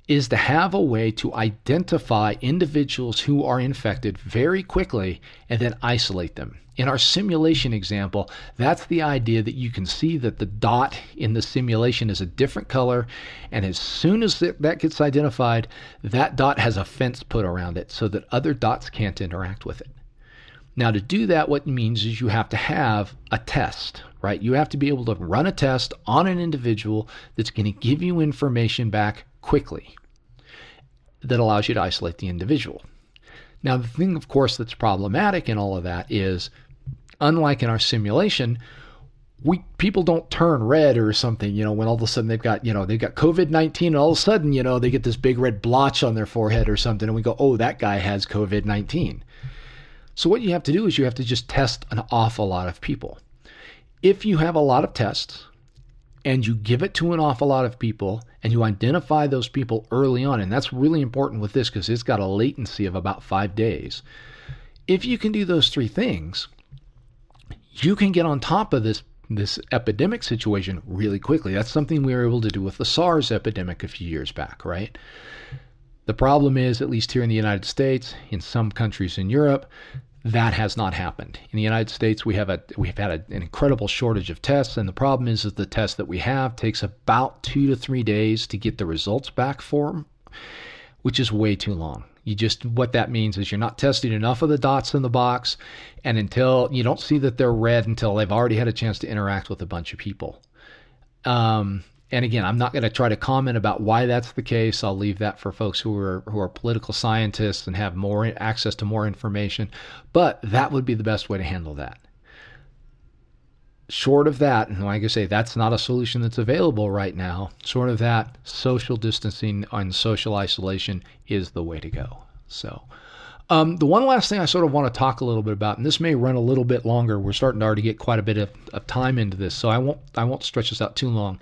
is to have a way to identify individuals who are infected very quickly and then isolate them. In our simulation example, that's the idea that you can see that the dot in the simulation is a different color, and as soon as that gets identified, that dot has a fence put around it so that other dots can't interact with it. Now, to do that, what it means is you have to have a test, right? You have to be able to run a test on an individual that's going to give you information back quickly that allows you to isolate the individual. Now, the thing, of course, that's problematic in all of that is, unlike in our simulation, people don't turn red or something, when all of a sudden they've got COVID-19 and all of a sudden, they get this big red blotch on their forehead or something and we go, oh, that guy has COVID-19. So what you have to do is you have to just test an awful lot of people. If you have a lot of tests and you give it to an awful lot of people and you identify those people early on, and that's really important with this because it's got a latency of about 5 days. If you can do those 3 things, you can get on top of this epidemic situation really quickly. That's something we were able to do with the Sars epidemic a few years back, right? The problem is, at least here in the United States, in some countries in Europe, that has not happened. In the United States, we've had an incredible shortage of tests, and the problem is that the test that we have takes about 2 to 3 days to get the results back for them, which is way too long. What that means is you're not testing enough of the dots in the box, and until you don't see that they're red until they've already had a chance to interact with a bunch of people. And again, I'm not going to try to comment about why that's the case. I'll leave that for folks who are political scientists and have more access to more information. But that would be the best way to handle that. Short of that, and like I say, that's not a solution that's available right now. Short of that, social distancing and social isolation is the way to go. So the one last thing I sort of want to talk a little bit about, and this may run a little bit longer. We're starting to already get quite a bit of time into this, so I won't stretch this out too long,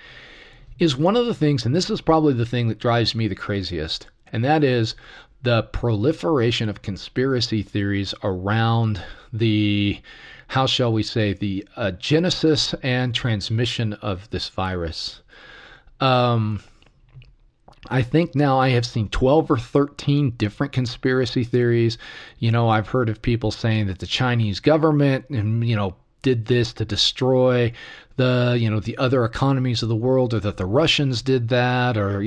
is one of the things, and this is probably the thing that drives me the craziest, and that is the proliferation of conspiracy theories around the, how shall we say, the genesis and transmission of this virus. I think now I have seen 12 or 13 different conspiracy theories. I've heard of people saying that the Chinese government, did this to destroy the other economies of the world, or that the Russians did that, or,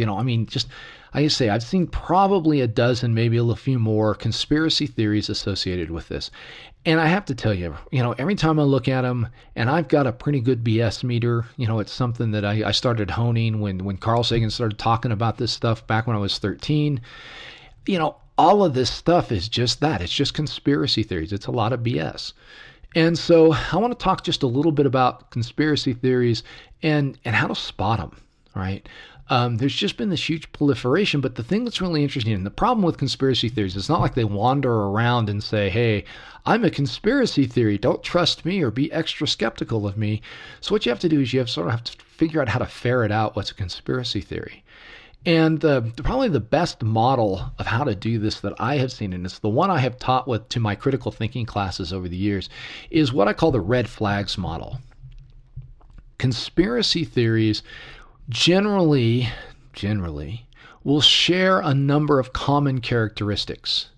just, I say, I've seen probably a dozen, maybe a few more conspiracy theories associated with this. And I have to tell you, every time I look at them, and I've got a pretty good BS meter, it's something that I started honing when Carl Sagan started talking about this stuff back when I was 13. All of this stuff is just that. It's just conspiracy theories. It's a lot of BS. And so I want to talk just a little bit about conspiracy theories and how to spot them, right? There's just been this huge proliferation, but the thing that's really interesting, and the problem with conspiracy theories, it's not like they wander around and say, hey, I'm a conspiracy theory, don't trust me or be extra skeptical of me. So what you have to do is you have to figure out how to ferret out what's a conspiracy theory. And probably the best model of how to do this that I have seen, and it's the one I have taught to my critical thinking classes over the years, is what I call the red flags model. Conspiracy theories generally will share a number of common characteristics.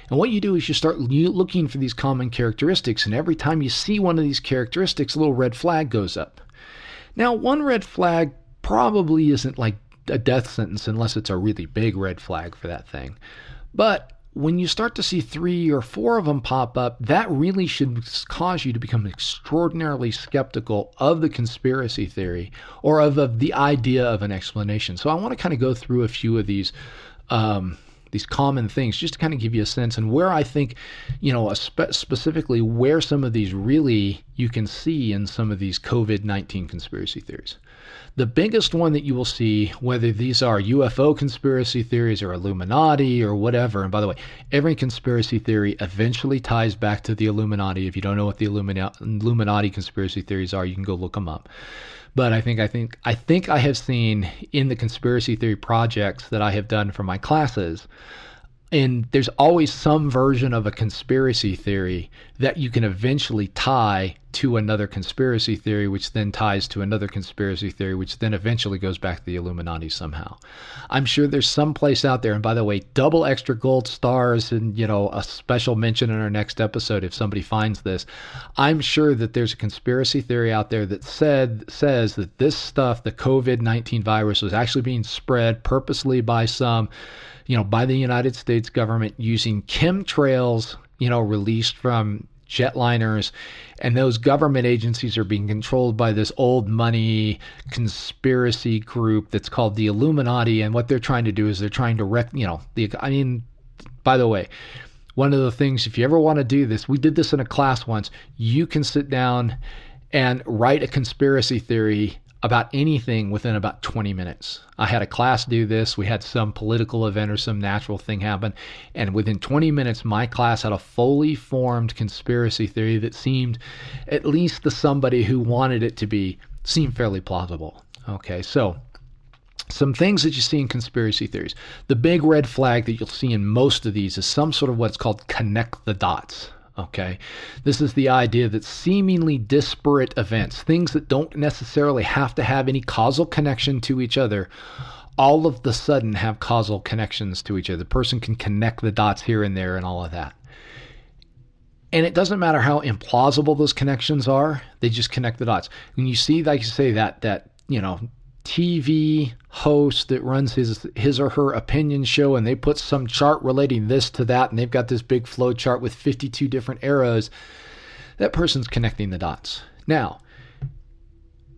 And what you do is you start looking for these common characteristics, and every time you see one of these characteristics, a little red flag goes up. Now, one red flag probably isn't like a death sentence unless it's a really big red flag for that thing. But when you start to see 3 or 4 of them pop up, that really should cause you to become extraordinarily skeptical of the conspiracy theory or of the idea of an explanation. So I want to kind of go through a few of these common things just to kind of give you a sense, and where I think, specifically where some of these really you can see in some of these COVID-19 conspiracy theories. The biggest one that you will see, whether these are UFO conspiracy theories or Illuminati or whatever, and by the way, every conspiracy theory eventually ties back to the Illuminati. If you don't know what the Illuminati conspiracy theories are, you can go look them up. But I think I have seen in the conspiracy theory projects that I have done for my classes, and there's always some version of a conspiracy theory that you can eventually tie to another conspiracy theory, which then ties to another conspiracy theory, which then eventually goes back to the Illuminati somehow. I'm sure there's some place out there, and by the way, double extra gold stars and, a special mention in our next episode if somebody finds this. I'm sure that there's a conspiracy theory out there that says that this stuff, the COVID-19 virus, was actually being spread purposely by by the United States government using chemtrails, released from jetliners, and those government agencies are being controlled by this old money conspiracy group that's called the Illuminati. And what they're trying to do is they're trying to by the way, one of the things, if you ever want to do this, we did this in a class once, you can sit down and write a conspiracy theory about anything within about 20 minutes. I had a class do this. We had some political event or some natural thing happen. And within 20 minutes, my class had a fully formed conspiracy theory that seemed, at least to somebody who wanted it to be, seemed fairly plausible. Okay, so some things that you see in conspiracy theories. The big red flag that you'll see in most of these is some sort of what's called connect the dots. Okay, this is the idea that seemingly disparate events, things that don't necessarily have to have any causal connection to each other, all of the sudden have causal connections to each other. The person can connect the dots here and there and all of that. And it doesn't matter how implausible those connections are, they just connect the dots. When you see, like you say, that TV host that runs his or her opinion show, and they put some chart relating this to that, and they've got this big flow chart with 52 different arrows, that person's connecting the dots. Now,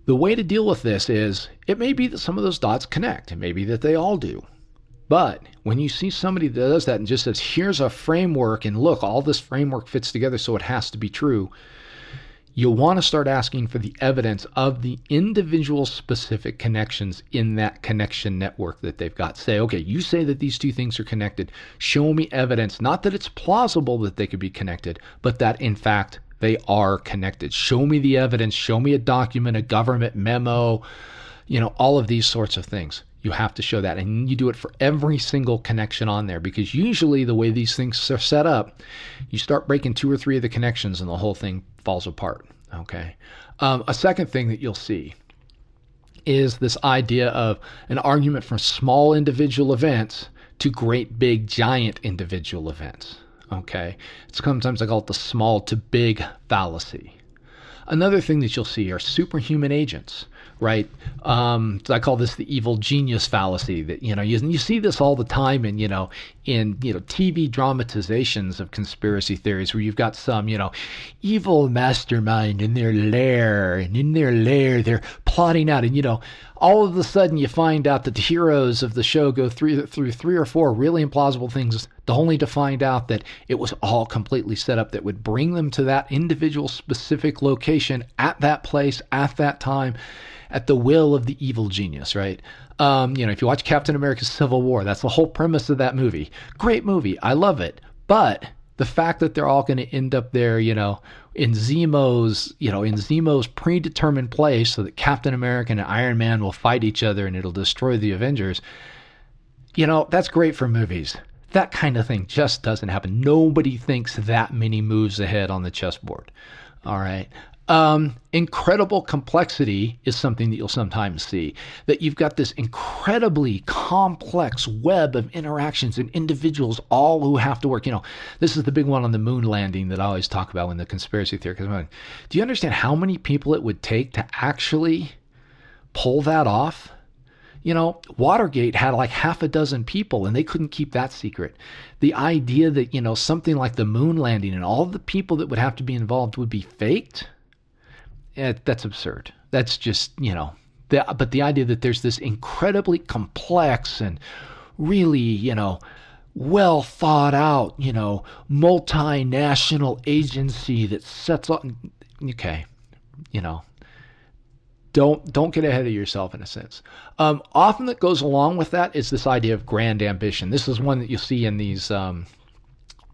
the way to deal with this is, it may be that some of those dots connect. It may be that they all do. But when you see somebody that does that and just says, here's a framework, and look, all this framework fits together, so it has to be true, you'll want to start asking for the evidence of the individual specific connections in that connection network that they've got. Say, okay, you say that these two things are connected. Show me evidence, not that it's plausible that they could be connected, but that in fact they are connected. Show me the evidence. Show me a document, a government memo, all of these sorts of things. You have to show that, and you do it for every single connection on there, because usually the way these things are set up, you start breaking 2 or 3 of the connections and the whole thing falls apart. Okay. A second thing that you'll see is this idea of an argument from small individual events to great big giant individual events. Okay. Sometimes I call it the small to big fallacy. Another thing that you'll see are superhuman agents, right? I call this the evil genius fallacy. That you see this all the time in TV dramatizations of conspiracy theories, where you've got some evil mastermind in their lair, and in their lair they're plotting out, and all of a sudden you find out that the heroes of the show go through 3 or 4 really implausible things, only to find out that it was all completely set up that would bring them to that individual specific location at that place at that time, at the will of the evil genius, right? If you watch Captain America Civil War, that's the whole premise of that movie. Great movie. I love it. But the fact that they're all going to end up there, in Zemo's predetermined place, so that Captain America and Iron Man will fight each other and it'll destroy the Avengers, that's great for movies. That kind of thing just doesn't happen. Nobody thinks that many moves ahead on the chessboard. All right. Incredible complexity is something that you'll sometimes see, that you've got this incredibly complex web of interactions and individuals all who have to work. This is the big one on the moon landing that I always talk about in the conspiracy theory. Do you understand how many people it would take to actually pull that off? Watergate had like half a dozen people and they couldn't keep that secret. The idea that, something like the moon landing and all the people that would have to be involved would be faked, that's absurd. That's just, but the idea that there's this incredibly complex and really, well thought out, multinational agency that sets up, okay, Don't get ahead of yourself, in a sense. Often that goes along with that is this idea of grand ambition. This is one that you see in these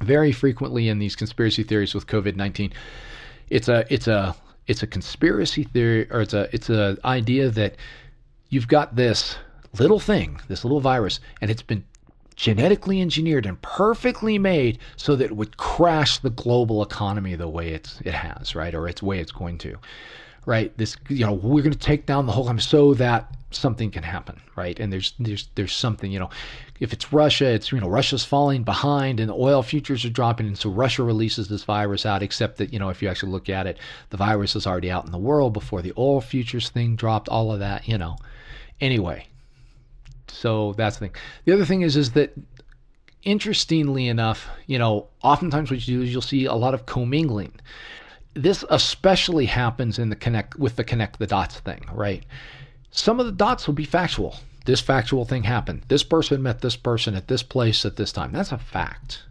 very frequently in these conspiracy theories with COVID-19. It's a conspiracy theory, or it's a idea that you've got this little thing, this little virus, and it's been genetically engineered and perfectly made so that it would crash the global economy the way it has, right, or its way it's going to. Right, this we're going to take down the whole economy so that something can happen, right? And there's something, if it's Russia, it's Russia's falling behind and the oil futures are dropping, and so Russia releases this virus out. Except that if you actually look at it, the virus is already out in the world before the oil futures thing dropped. All of that, Anyway, so that's the thing. The other thing is that, interestingly enough, oftentimes what you do is you'll see a lot of commingling. This especially happens in the connect the dots thing, right? Some of the dots will be factual. This factual thing happened. This person met this person at this place at this time. That's a fact.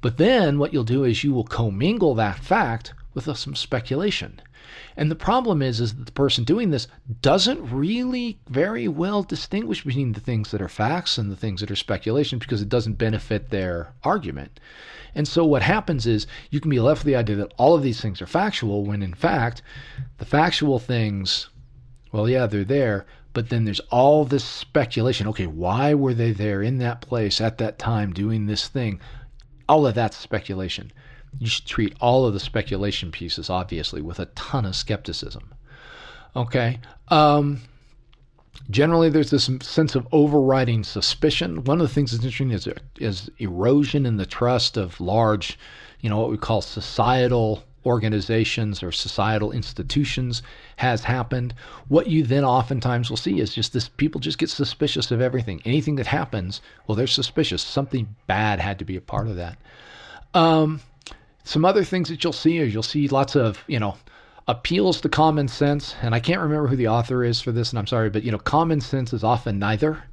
But then what you'll do is you will commingle that fact with some speculation. And the problem is that the person doing this doesn't really very well distinguish between the things that are facts and the things that are speculation, because it doesn't benefit their argument. And so what happens is you can be left with the idea that all of these things are factual, when in fact the factual things, well, yeah, they're there, but then there's all this speculation. Okay, why were they there in that place at that time doing this thing? All of that's speculation. You should treat all of the speculation pieces, obviously, with a ton of skepticism. Okay. Generally, there's this sense of overriding suspicion. One of the things that's interesting is erosion in the trust of large, what we call societal organizations or societal institutions has happened. What you then oftentimes will see is just this: people just get suspicious of everything. Anything that happens, well, they're suspicious. Something bad had to be a part of that. Some other things that you'll see is you'll see lots of, appeals to common sense. And I can't remember who the author is for this, and I'm sorry, but, common sense is often neither.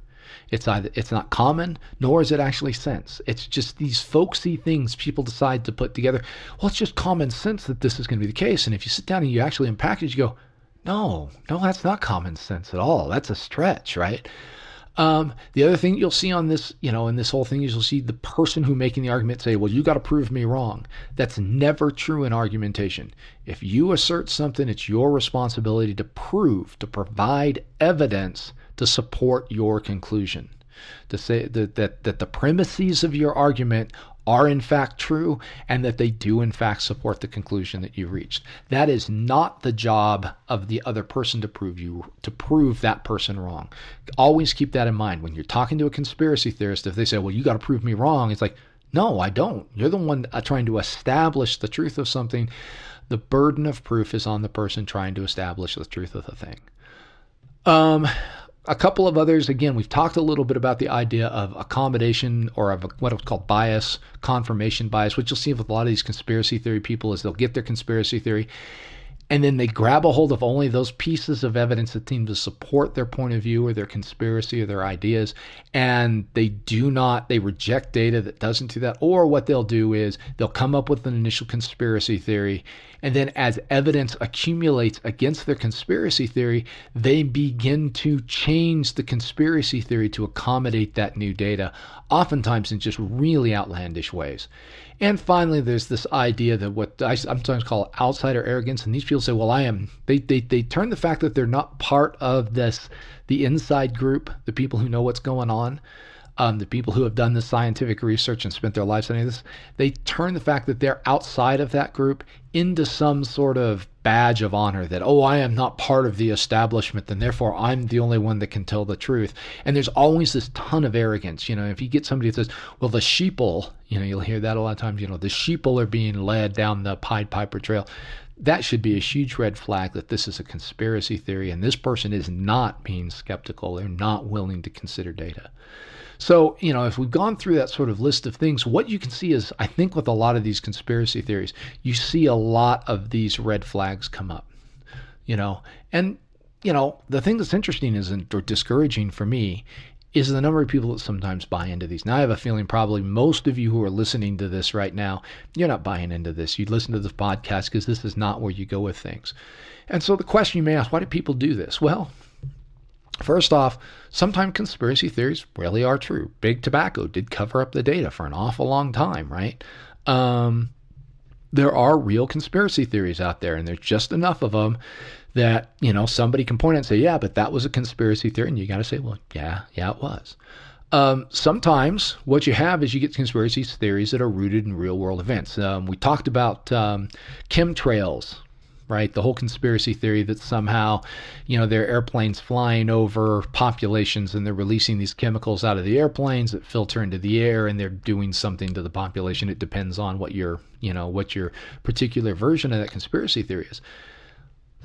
It's not common, nor is it actually sense. It's just these folksy things people decide to put together. Well, it's just common sense that this is going to be the case. And if you sit down and you actually unpack it, you go, no, that's not common sense at all. That's a stretch, right? The other thing you'll see on this, in this whole thing is you'll see the person who making the argument say, well, you got to prove me wrong. That's never true in argumentation. If you assert something, it's your responsibility to provide evidence to support your conclusion. To say that the premises of your argument are in fact true and that they do in fact support the conclusion that you reached. That is not the job of the other person to prove that person wrong. Always keep that in mind. When you're talking to a conspiracy theorist, if they say, well, you got to prove me wrong, it's like, no, I don't. You're the one trying to establish the truth of something. The burden of proof is on the person trying to establish the truth of the thing. A couple of others, again, we've talked a little bit about the idea of accommodation or of what is called bias, confirmation bias, which you'll see with a lot of these conspiracy theory people is they'll get their conspiracy theory and then they grab a hold of only those pieces of evidence that seem to support their point of view or their conspiracy or their ideas, and they reject data that doesn't do that. Or what they'll do is they'll come up with an initial conspiracy theory, and then as evidence accumulates against their conspiracy theory, they begin to change the conspiracy theory to accommodate that new data, oftentimes in just really outlandish ways. And finally, there's this idea that what I sometimes call outsider arrogance, and these people say, well, I am. They turn the fact that they're not part of the inside group, the people who know what's going on, the people who have done the scientific research and spent their lives studying this, they turn the fact that they're outside of that group into some sort of badge of honor that, oh, I am not part of the establishment, and therefore I'm the only one that can tell the truth. And there's always this ton of arrogance. If you get somebody that says, well, the sheeple, you'll hear that a lot of times, the sheeple are being led down the Pied Piper Trail. That should be a huge red flag that this is a conspiracy theory, and this person is not being skeptical. They're not willing to consider data. So, if we've gone through that sort of list of things, what you can see is, I think with a lot of these conspiracy theories, you see a lot of these red flags come up, and, the thing that's interesting or discouraging for me is the number of people that sometimes buy into these. Now, I have a feeling probably most of you who are listening to this right now, you're not buying into this. You listen to this podcast because this is not where you go with things. And so the question you may ask, why do people do this? Well, first off, sometimes conspiracy theories really are true. Big Tobacco did cover up the data for an awful long time, right? There are real conspiracy theories out there, and there's just enough of them that, somebody can point out and say, yeah, but that was a conspiracy theory. And you got to say, well, yeah, it was. Sometimes what you have is you get conspiracy theories that are rooted in real world events. We talked about chemtrails, right? The whole conspiracy theory that somehow, there are airplanes flying over populations and they're releasing these chemicals out of the airplanes that filter into the air and they're doing something to the population. It depends on what your particular version of that conspiracy theory is.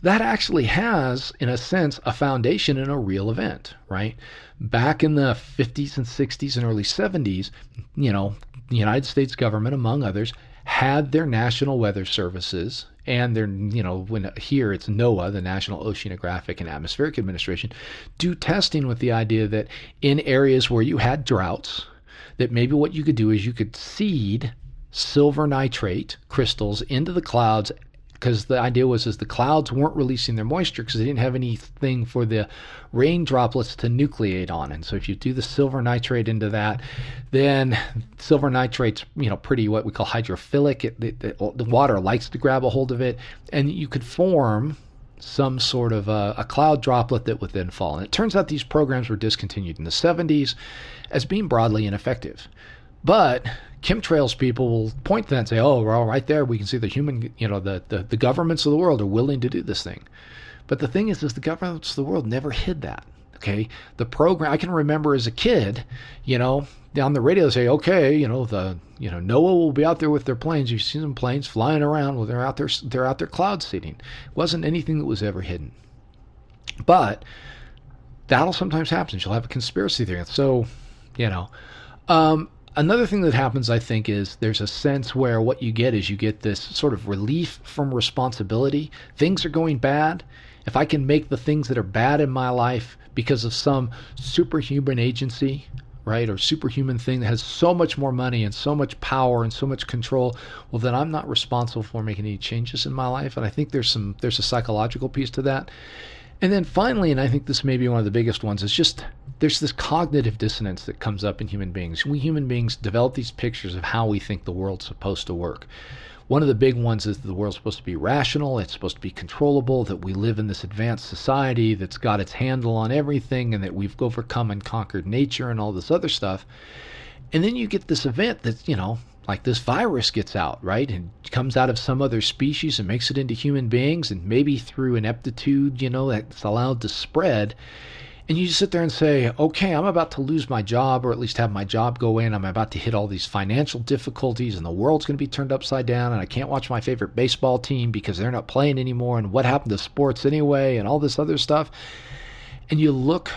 That actually has, in a sense, a foundation in a real event, right? Back in the 50s and 60s and early 70s, the United States government, among others, had their national weather services and their, here it's NOAA, the National Oceanographic and Atmospheric Administration, do testing with the idea that in areas where you had droughts, that maybe what you could do is you could seed silver nitrate crystals into the clouds, because the idea was the clouds weren't releasing their moisture because they didn't have anything for the rain droplets to nucleate on. And so if you do the silver nitrate into that, then silver nitrate's, pretty what we call hydrophilic. The water likes to grab a hold of it, and you could form some sort of a cloud droplet that would then fall. And it turns out these programs were discontinued in the 70s as being broadly ineffective. But chemtrails people will point to that and say, oh, well, right there, we can see the human, the governments of the world are willing to do this thing. But the thing is the governments of the world never hid that. Okay. The program, I can remember as a kid, on the radio say, okay, NOAA will be out there with their planes. You see some planes flying around. Well, they're out there cloud seeding. It wasn't anything that was ever hidden. But that'll sometimes happen. You'll have a conspiracy theory. So, another thing that happens, I think, is there's a sense where what you get is you get this sort of relief from responsibility. Things are going bad. If I can make the things that are bad in my life because of some superhuman agency, right, or superhuman thing that has so much more money and so much power and so much control, well, then I'm not responsible for making any changes in my life. And I think there's a psychological piece to that. And then finally, and I think this may be one of the biggest ones, is just there's this cognitive dissonance that comes up in human beings. We human beings develop these pictures of how we think the world's supposed to work. One of the big ones is that the world's supposed to be rational, it's supposed to be controllable, that we live in this advanced society that's got its handle on everything, and that we've overcome and conquered nature and all this other stuff. And then you get this event that, like this virus gets out, right? And comes out of some other species and makes it into human beings, and maybe through an aptitude, that's allowed to spread. And you just sit there and say, okay, I'm about to lose my job, or at least have my job go in. I'm about to hit all these financial difficulties, and the world's going to be turned upside down, and I can't watch my favorite baseball team because they're not playing anymore, and what happened to sports anyway, and all this other stuff. And you look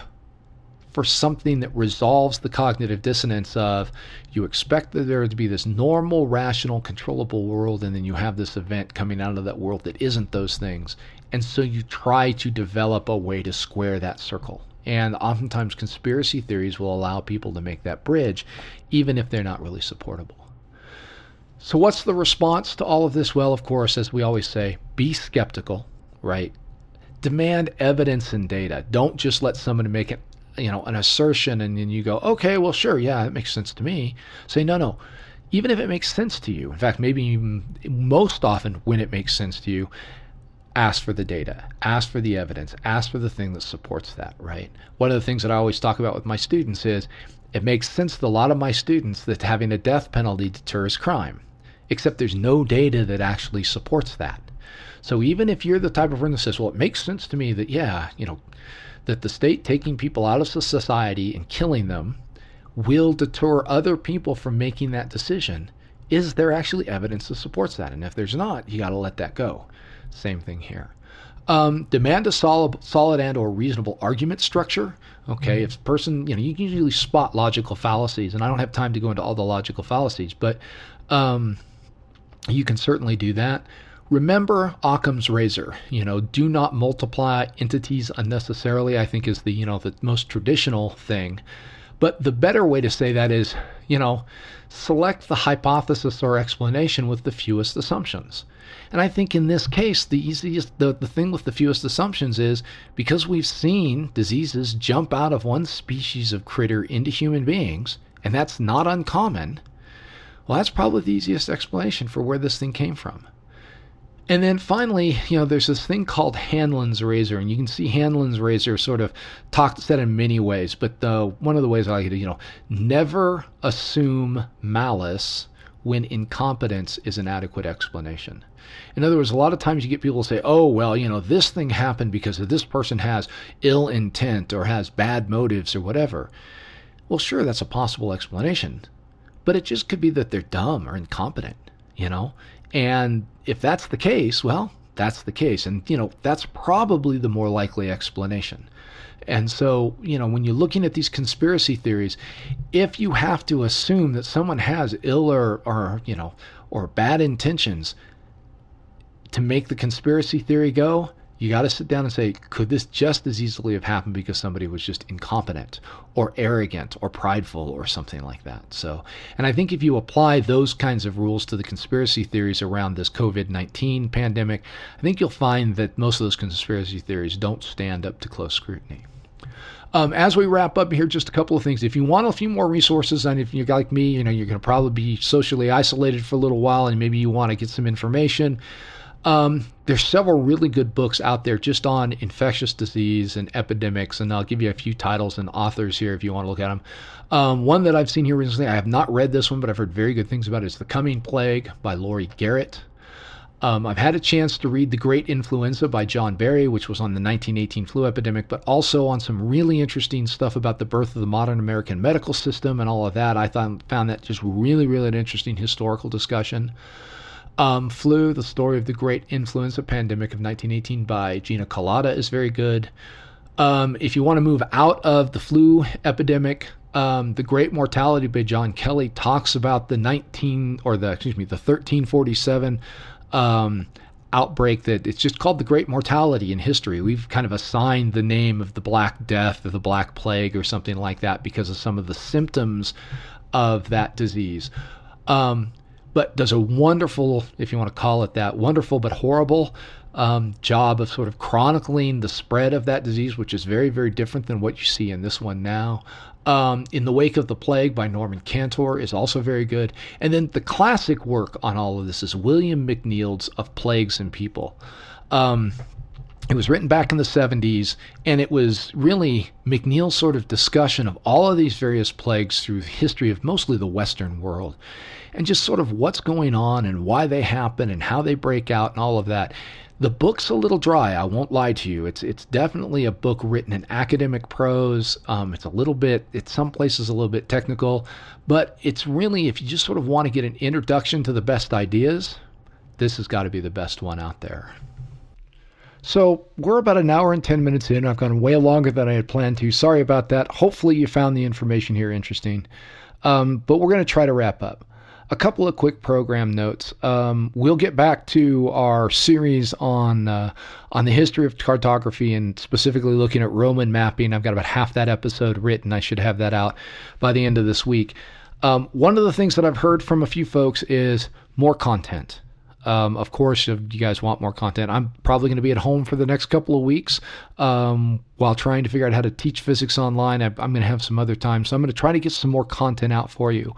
for something that resolves the cognitive dissonance of you expect that there to be this normal, rational, controllable world, and then you have this event coming out of that world that isn't those things. And so you try to develop a way to square that circle. And oftentimes conspiracy theories will allow people to make that bridge, even if they're not really supportable. So what's the response to all of this? Well, of course, as we always say, be skeptical, right? Demand evidence and data. Don't just let somebody make it, an assertion and then you go, okay, well, sure, yeah, it makes sense to me. Say, no. Even if it makes sense to you, in fact, maybe even most often when it makes sense to you, ask for the data, ask for the evidence, ask for the thing that supports that, right? One of the things that I always talk about with my students is it makes sense to a lot of my students that having a death penalty deters crime, except there's no data that actually supports that. So even if you're the type of person that says, well, it makes sense to me that, that the state taking people out of society and killing them will deter other people from making that decision, is there actually evidence that supports that? And if there's not, you got to let that go. Same thing here. Demand a solid and or reasonable argument structure. Okay, if a person, you can usually spot logical fallacies, and I don't have time to go into all the logical fallacies, but you can certainly do that. Remember Occam's razor. Do not multiply entities unnecessarily, I think is the most traditional thing. But the better way to say that is, select the hypothesis or explanation with the fewest assumptions. And I think in this case, the thing with the fewest assumptions is because we've seen diseases jump out of one species of critter into human beings, and that's not uncommon, well, that's probably the easiest explanation for where this thing came from. And then finally, there's this thing called Hanlon's razor, and you can see Hanlon's razor sort of said in many ways, but one of the ways I like it, never assume malice when incompetence is an adequate explanation. In other words, a lot of times you get people say, oh, well, this thing happened because this person has ill intent or has bad motives or whatever. Well, sure, that's a possible explanation, but it just could be that they're dumb or incompetent, And if that's the case, well, that's the case. And, that's probably the more likely explanation. And so, when you're looking at these conspiracy theories, if you have to assume that someone has ill or bad intentions to make the conspiracy theory go, you got to sit down and say, could this just as easily have happened because somebody was just incompetent or arrogant or prideful or something like that? So, and I think if you apply those kinds of rules to the conspiracy theories around this COVID-19 pandemic, I think you'll find that most of those conspiracy theories don't stand up to close scrutiny. As we wrap up here, just a couple of things. If you want a few more resources, and if you're like me, you're going to probably be socially isolated for a little while, and maybe you want to get some information. There's several really good books out there just on infectious disease and epidemics, and I'll give you a few titles and authors here if you want to look at them. One that I've seen here recently, I have not read this one, but I've heard very good things about it. It's The Coming Plague by Laurie Garrett. I've had a chance to read The Great Influenza by John Barry, which was on the 1918 flu epidemic, but also on some really interesting stuff about the birth of the modern American medical system and all of that. I found that just really, really an interesting historical discussion. Flu, The Story of the Great Influenza Pandemic of 1918 by Gina Colada is very good. If you want to move out of the flu epidemic, The Great Mortality by John Kelly talks about the 1347 outbreak that it's just called the Great Mortality in history. We've kind of assigned the name of the Black Death or the Black Plague or something like that because of some of the symptoms of that disease. But does a wonderful, if you want to call it that, wonderful but horrible job of sort of chronicling the spread of that disease, which is very, very different than what you see in this one now. In the Wake of the Plague by Norman Cantor is also very good. And then the classic work on all of this is William McNeill's Of Plagues and People. It was written back in the 70s, and it was really McNeill's sort of discussion of all of these various plagues through the history of mostly the Western world, and just sort of what's going on and why they happen and how they break out and all of that. The book's a little dry, I won't lie to you. It's definitely a book written in academic prose. It's some places a little bit technical, but it's really, if you just sort of want to get an introduction to the best ideas, this has got to be the best one out there. So we're about an hour and 10 minutes in. I've gone way longer than I had planned to. Sorry about that. Hopefully you found the information here interesting. But we're going to try to wrap up. A couple of quick program notes. We'll get back to our series on the history of cartography and specifically looking at Roman mapping. I've got about half that episode written. I should have that out by the end of this week. One of the things that I've heard from a few folks is more content. Of course, if you guys want more content, I'm probably going to be at home for the next couple of weeks while trying to figure out how to teach physics online. I'm going to have some other time, so I'm going to try to get some more content out for you.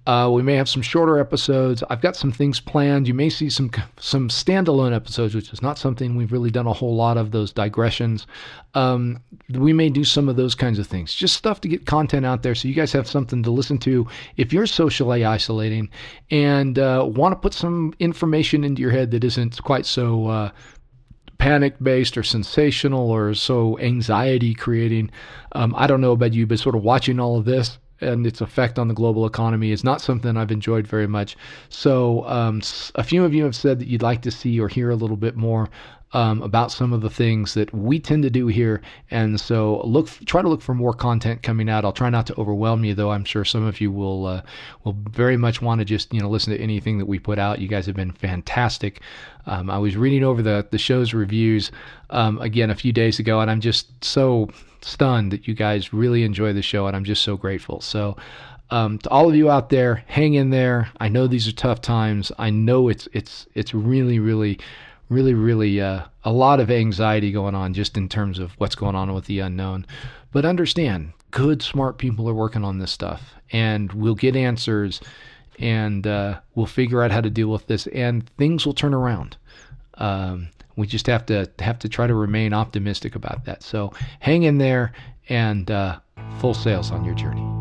We may have some shorter episodes. I've got some things planned. You may see some standalone episodes, which is not something we've really done a whole lot of, those digressions. We may do some of those kinds of things. Just stuff to get content out there so you guys have something to listen to if you're socially isolating and want to put some information into your head that isn't quite so panic-based or sensational or so anxiety-creating. I don't know about you, but sort of watching all of this and its effect on the global economy is not something I've enjoyed very much. So a few of you have said that you'd like to see or hear a little bit more about some of the things that we tend to do here. And so try to look for more content coming out. I'll try not to overwhelm you, though I'm sure some of you will very much want to just, listen to anything that we put out. You guys have been fantastic. I was reading over the show's reviews again a few days ago, and I'm just so stunned that you guys really enjoy the show, and I'm just so grateful. So to all of you out there, hang in there. I know these are tough times. I know it's really a lot of anxiety going on just in terms of what's going on with the unknown. But understand, good, smart people are working on this stuff, and we'll get answers, and we'll figure out how to deal with this, and things will turn around. We just have to try to remain optimistic about that. So hang in there and full sails on your journey.